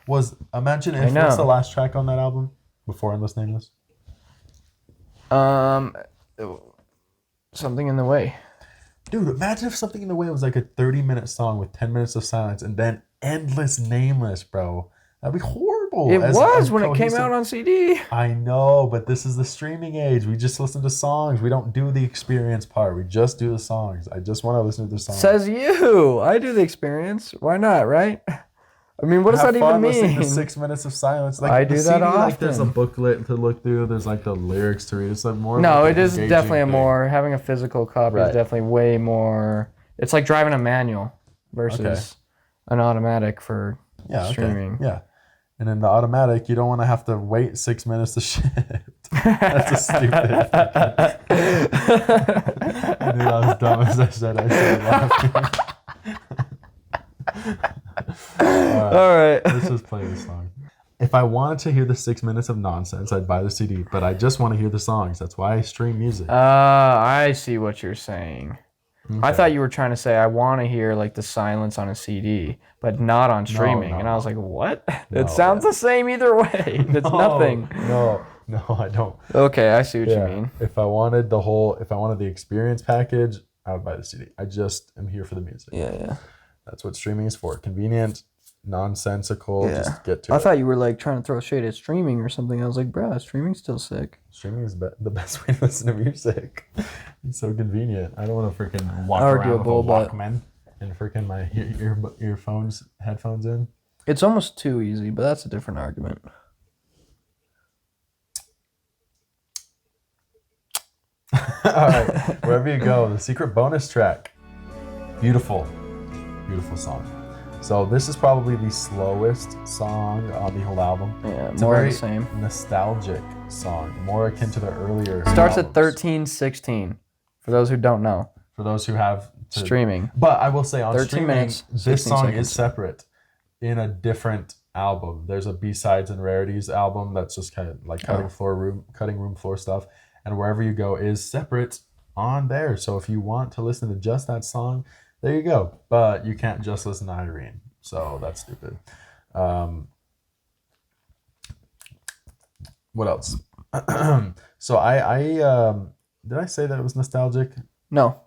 Imagine if what's the last track on that album before Endless Nameless? Something in the Way. Dude, imagine if Something in the Way was like a 30-minute song with 10 minutes of silence and then Endless Nameless, bro. That'd be horrible. It was when it came out on CD. I know, but this is the streaming age. We just listen to songs. We don't do the experience part. We just do the songs. I just want to listen to the songs. Says you. I do the experience. Why not, right? I mean, what does that even mean? Listening to 6 minutes of silence. Like I do that CD, often. Like there's a booklet to look through. There's like the lyrics to read. It's like more. No, like it is definitely thing. having a physical copy is definitely way more. It's like driving a manual versus an automatic for streaming. Okay. Yeah. And in the automatic, you don't want to have to wait 6 minutes to shift. That's a stupid. I knew that was dumb as I said. I started laughing. All right. Let's just play this song. If I wanted to hear the 6 minutes of nonsense, I'd buy the CD. But I just want to hear the songs. That's why I stream music. I see what you're saying. Okay. I thought you were trying to say I want to hear like the silence on a CD, but not on streaming. No. And I was like, what? No, it sounds the same either way. It's nothing. No, I don't. Okay, I see what you mean. If I wanted the experience package, I would buy the CD. I just am here for the music. Yeah. That's what streaming is for. Convenient, nonsensical. Yeah. Just get to it. I thought you were like trying to throw shade at streaming or something. I was like, bruh, streaming's still sick. Streaming is the best way to listen to music. It's so convenient. I don't want to freaking walk around with a Walkman and freaking my earphones, headphones in. It's almost too easy, but that's a different argument. All right, Wherever You Go, the secret bonus track. Beautiful song. So this is probably the slowest song on the whole album. Yeah, it's more a very of the same. Nostalgic song, more akin to the earlier. Starts albums. at 13:16. For those who don't know, For those who have streaming. But I will say on 13 streaming, minutes, this song seconds. is separate in a different album. There's a B-sides and rarities album that's just kind of like cutting room floor stuff, and Wherever You Go is separate on there. So if you want to listen to just that song, there you go. But you can't just listen to Irene. So that's stupid. What else? So I did I say that it was nostalgic? No.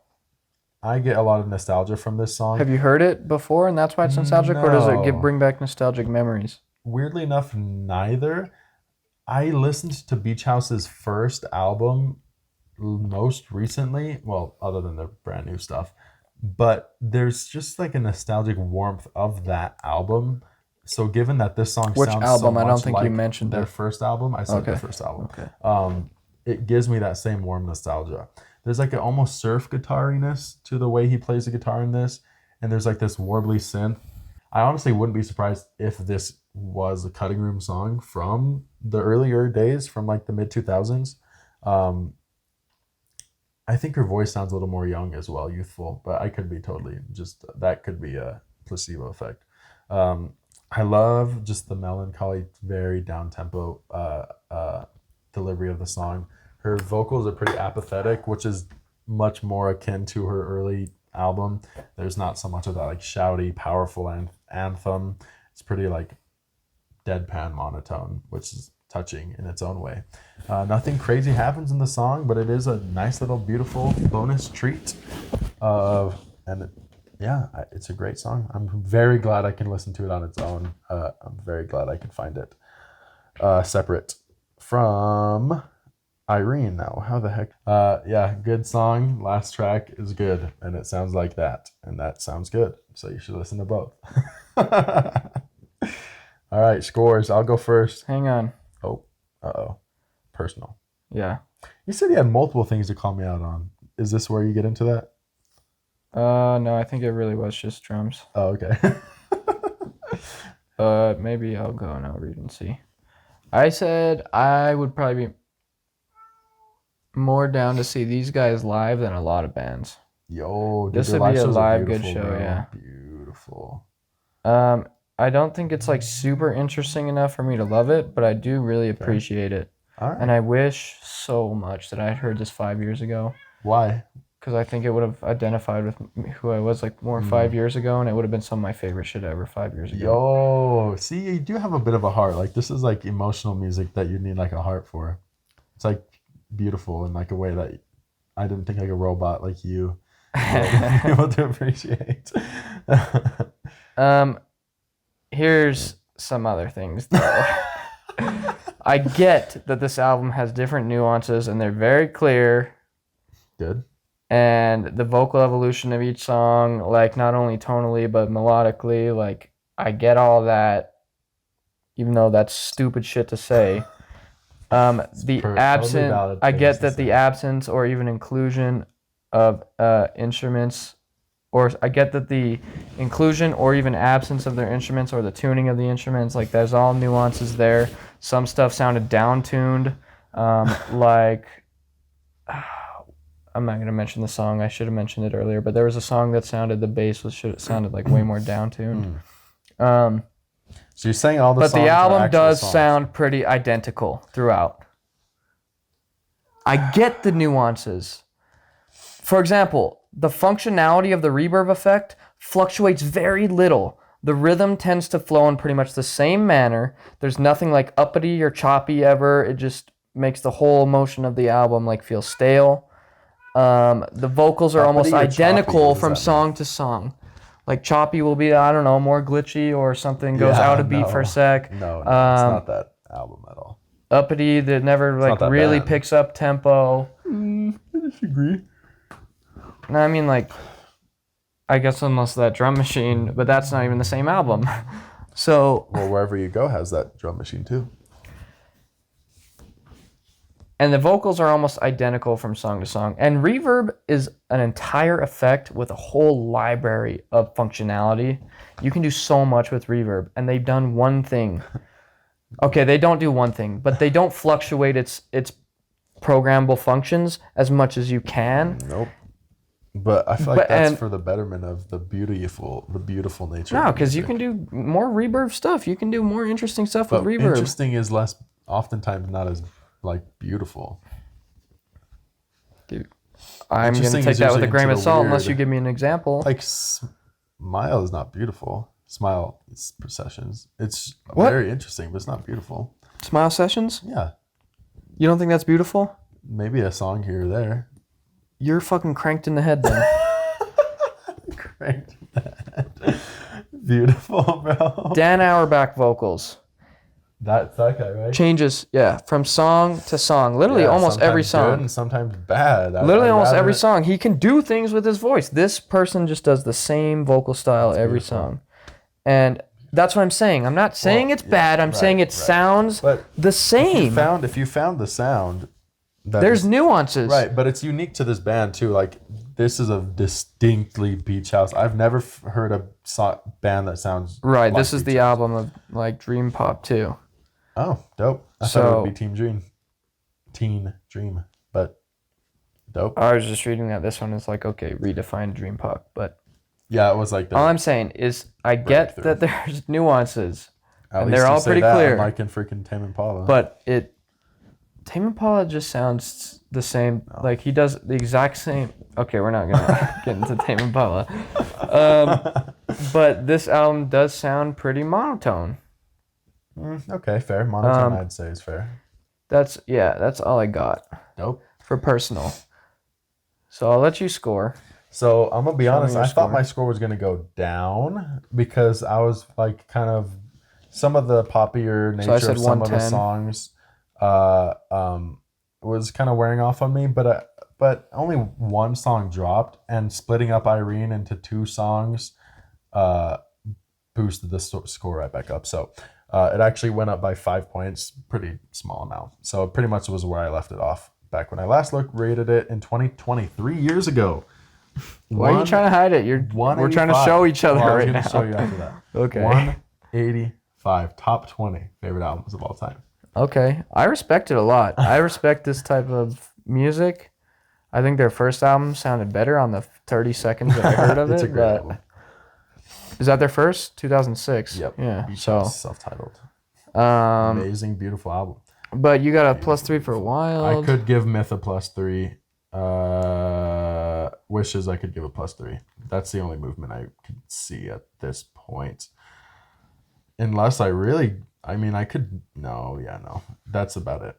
I get a lot of nostalgia from this song. Have you heard it before and that's why it's nostalgic? Or does it bring back nostalgic memories? Weirdly enough, neither. I listened to Beach House's first album most recently. Well, other than their brand new stuff. But there's just like a nostalgic warmth of that album. So given that this song Which sounds album? so I much don't think like you mentioned their it. first album, I said Okay. their first album. Okay. It gives me that same warm nostalgia. There's like an almost surf guitariness to the way he plays the guitar in this, and there's like this warbly synth. I honestly wouldn't be surprised if this was a cutting room song from the earlier days, from like the mid 2000s. I think her voice sounds a little more young as well, youthful, but I could be totally that could be a placebo effect. I love just the melancholy, very down tempo delivery of the song. Her vocals are pretty apathetic, which is much more akin to her early album. There's not so much of that like shouty, powerful anthem. It's pretty like deadpan monotone, which is touching in its own way. Nothing crazy happens in the song, but it is a nice little beautiful bonus treat. It's a great song. I'm very glad I can listen to it on its own. I'm very glad I can find it separate from Irene now. How the heck? Good song. Last track is good, and it sounds like that, and that sounds good. So you should listen to both. All right, scores. I'll go first. Hang on. Oh, personal. Yeah. You said you had multiple things to call me out on. Is this where you get into that? No, I think it really was just drums. Oh, okay. Maybe I'll go and I'll read and see. I said I would probably be more down to see these guys live than a lot of bands. Yo, dude, This would be a live good show, yeah. Beautiful. I don't think it's like super interesting enough for me to love it, but I do really appreciate it. All right. And I wish so much that I had heard this 5 years ago. Why? Because I think it would have identified with who I was like more 5 years ago, and it would have been some of my favorite shit ever 5 years ago. Yo, see, you do have a bit of a heart. Like, this is like emotional music that you need like a heart for. It's like beautiful in like a way that I didn't think like a robot like you would be able to appreciate. Here's some other things though. I get that this album has different nuances and they're very clear. Good. And the vocal evolution of each song, like not only tonally but melodically, like I get all that, even though that's stupid shit to say. The absence, I get that the absence or even inclusion of instruments, or I get that the inclusion or even absence of their instruments or the tuning of the instruments, like there's all nuances there. Some stuff sounded down-tuned, like, I'm not going to mention the song, I should have mentioned it earlier, but there was a song that the bass sounded like way more down-tuned. So you're saying all the songs But the album does songs. sound pretty identical throughout. I get the nuances. For example, the functionality of the reverb effect fluctuates very little. The rhythm tends to flow in pretty much the same manner. There's nothing like uppity or choppy ever. It just makes the whole motion of the album like feel stale. The vocals are almost identical from song to song. Like choppy will be, I don't know, more glitchy, or something goes out of beat for a sec. No, it's not that album at all. Uppity that never like really picks up tempo. I disagree. No, I mean like, I guess almost that drum machine, but that's not even the same album. So. Well, Wherever You Go has that drum machine too. And the vocals are almost identical from song to song. And reverb is an entire effect with a whole library of functionality. You can do so much with reverb, and they've done one thing. Okay, they don't do one thing, but they don't fluctuate its programmable functions as much as you can. Nope. But I feel like that's for the betterment of the beautiful nature. No, because you can do more reverb stuff. You can do more interesting stuff with reverb. Interesting is oftentimes not as like beautiful. Dude, I'm gonna take that with a grain of salt unless you give me an example. Like Smile is not beautiful. Smile Sessions. It's very interesting, but it's not beautiful. Smile Sessions? Yeah. You don't think that's beautiful? Maybe a song here or there. You're fucking cranked in the head then. Cranked in the head. Beautiful, bro. Dan Auerbach vocals. That's that guy, right? Changes, from song to song. Literally almost every song. Good and sometimes bad. Literally almost every song. He can do things with his voice. This person just does the same vocal style every song. And that's what I'm saying. I'm not saying it's bad. I'm saying it sounds the same. If you found the sound... There's nuances. Right, but it's unique to this band too. Like, this is a distinctly beach house. I've never heard a band that sounds right. Like this is the album of like Dream Pop too. Oh, dope! I thought it would be Teen Dream, but dope. I was just reading that this one is like redefine Dream Pop, but Yeah, it was like All the I'm saying is I get breakthrough. that there's nuances, At and least they're you all say pretty that, clear. unlike in freaking Tame Impala. But Tame Impala just sounds the same. Like he does the exact same. Okay, we're not gonna get into Tame Impala. But this album does sound pretty monotone. Okay, fair. Monotone, Um, I'd say, is fair. that's all I got Nope. for personal. So I'll let you score. So I'm gonna be Show me honest. your I thought score. my score was gonna go down because I was like kind of some of the poppier So I nature said of some of the 110. songs was kind of wearing off on me. But only one song dropped, and splitting up Irene into two songs boosted the score right back up. So it actually went up by 5 points, pretty small amount. So it pretty much was where I left it off back when I last rated it in 2020, 3 years ago. Why are you trying to hide it? We're trying to show each other right now. I was going to show you after that. Okay. 185, top 20 favorite albums of all time. Okay, I respect it a lot. I respect this type of music. I think their first album sounded better on the 30 seconds that I heard of It's it. a great album. Is that their first? 2006. Yep. Yeah. Beach So, House, self-titled. um, Amazing, beautiful album. but you got a +3 for Wild. I could give Myth a +3. Wishes I could give a +3. That's the only movement I could see at this point. Unless I could. No. That's about it.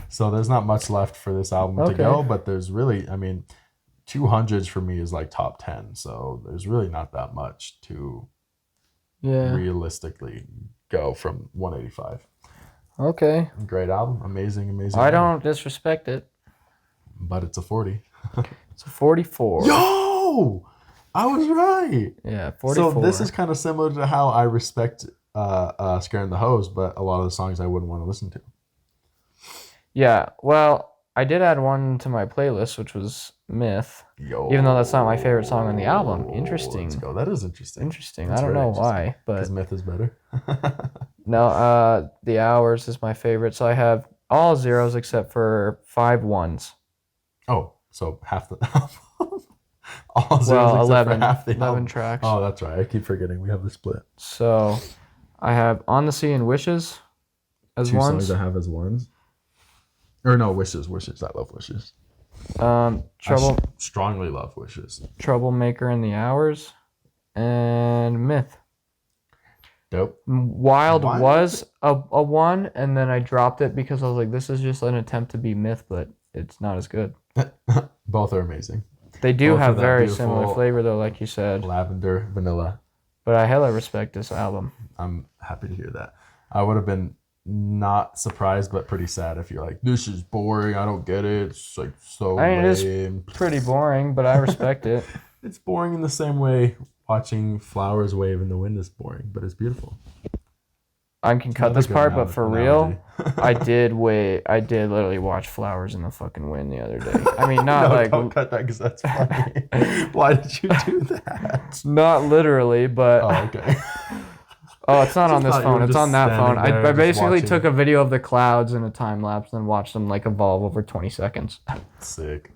So there's not much left for this album to go, but there's really, 200s for me is like top 10. So there's really not that much to realistically go from 185. Okay. Great album. Amazing I album. don't disrespect it. But it's a 40. It's a 44. Yo! I was right. Yeah, 44. So this is kind of similar to how I respect Scaring the Hose, but a lot of the songs I wouldn't want to listen to. Yeah, well, I did add one to my playlist, which was Myth. Yo. Even though that's not my favorite song on the album. Interesting. Let's go. That is interesting. Interesting. That's I don't very know why, but because Myth is better. no, The Hours is my favorite. So I have all zeros except for 5 ones. Oh, so half the album. All zeros Well, except 11, for half the 11 album. tracks. Oh, that's right. I keep forgetting we have the split. So I have On the Sea and Wishes as Two ones. songs I have as ones. Or no, Wishes. I love Wishes. Strongly love Wishes. Troublemaker and The Hours, and Myth. Dope. Wild was a 1, and then I dropped it because I was like, this is just an attempt to be Myth, but it's not as good. Both are amazing. They do Both have of that very beautiful similar flavor, though, like you said. Lavender, vanilla. But I hella respect this album. I'm happy to hear that. I would have been not surprised, but pretty sad if you're like, this is boring. I don't get it. It's like so lame. It is pretty boring, but I respect it. It's boring in the same way watching flowers wave in the wind is boring, but it's beautiful. I can cut this part, but for real, I did literally watch flowers in the fucking wind the other day. I mean, not No, like don't cut that because that's funny. Why did you do that? not literally, but Oh, okay. oh, it's not on this thought you phone. were It's just on that phone. standing there I just basically watching. took a video of the clouds in a time lapse and watched them like evolve over 20 seconds. Sick.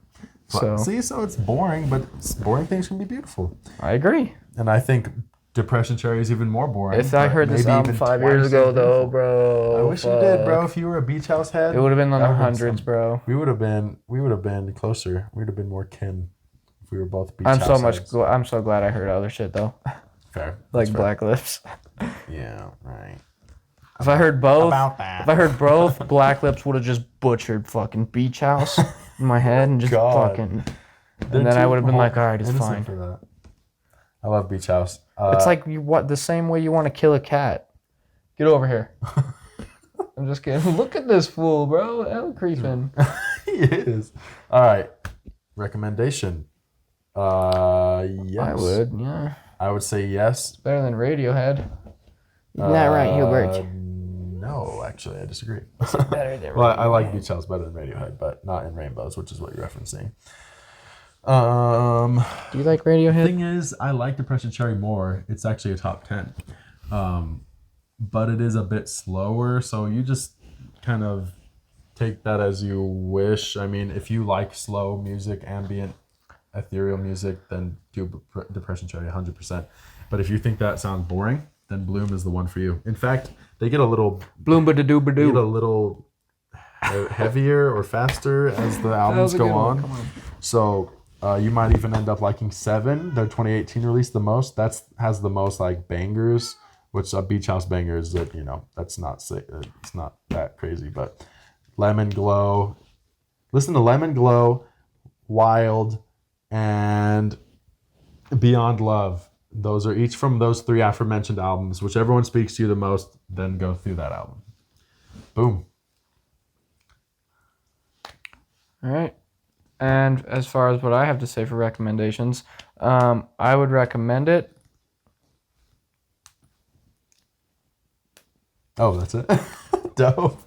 So So it's boring, but boring things can be beautiful. I agree. And I think Depression Cherry is even more boring. If I but heard this maybe album even 5 twice years as ago, though, beautiful. bro. I wish you did, bro. If you were a beach house head, It would have been on the that would've been hundreds, bro. we would have been closer. We would have been more kin if we were both beach I'm house so much. heads. I'm so glad I heard other shit though, Fair. like That's fair. Black Lips. Yeah, right. If I heard both, About that. if I heard both, Black Lips would have just butchered fucking Beach House in my head and just God. fucking. They're And then I too would have been like, all right, it's innocent fine. for that. I love Beach House. It's like the same way you want to kill a cat. Get over here. I'm just kidding. Look at this fool, bro. Hell creeping. he is. All right. Recommendation. Yes. I would, yeah. I would say yes. Better than Radiohead. Isn't that right, Hubert? No, actually, I disagree. Better than Well, I like Beach House better than Radiohead, but not in Rainbows, which is what you're referencing. Do you like Radiohead? Thing is, I like Depression Cherry more. It's actually a top 10. But it is a bit slower, so you just kind of take that as you wish. I mean, if you like slow music, ambient ethereal music, then do Depression Cherry 100%. But if you think that sounds boring, then Bloom is the one for you. In fact, they get a little Bloom ba doo ba get a doo. little heavier or faster as the albums go on. Come on. So you might even end up liking 7, their 2018 release, the most. Has the most like bangers, which Beach House bangers that that's not it's not that crazy. But Lemon Glow, listen to Lemon Glow, Wild, and Beyond Love. Those are each from those 3 aforementioned albums. Whichever one speaks to you the most, then go through that album. Boom. All right. And as far as what I have to say for recommendations, I would recommend it. Oh, that's it. Dope.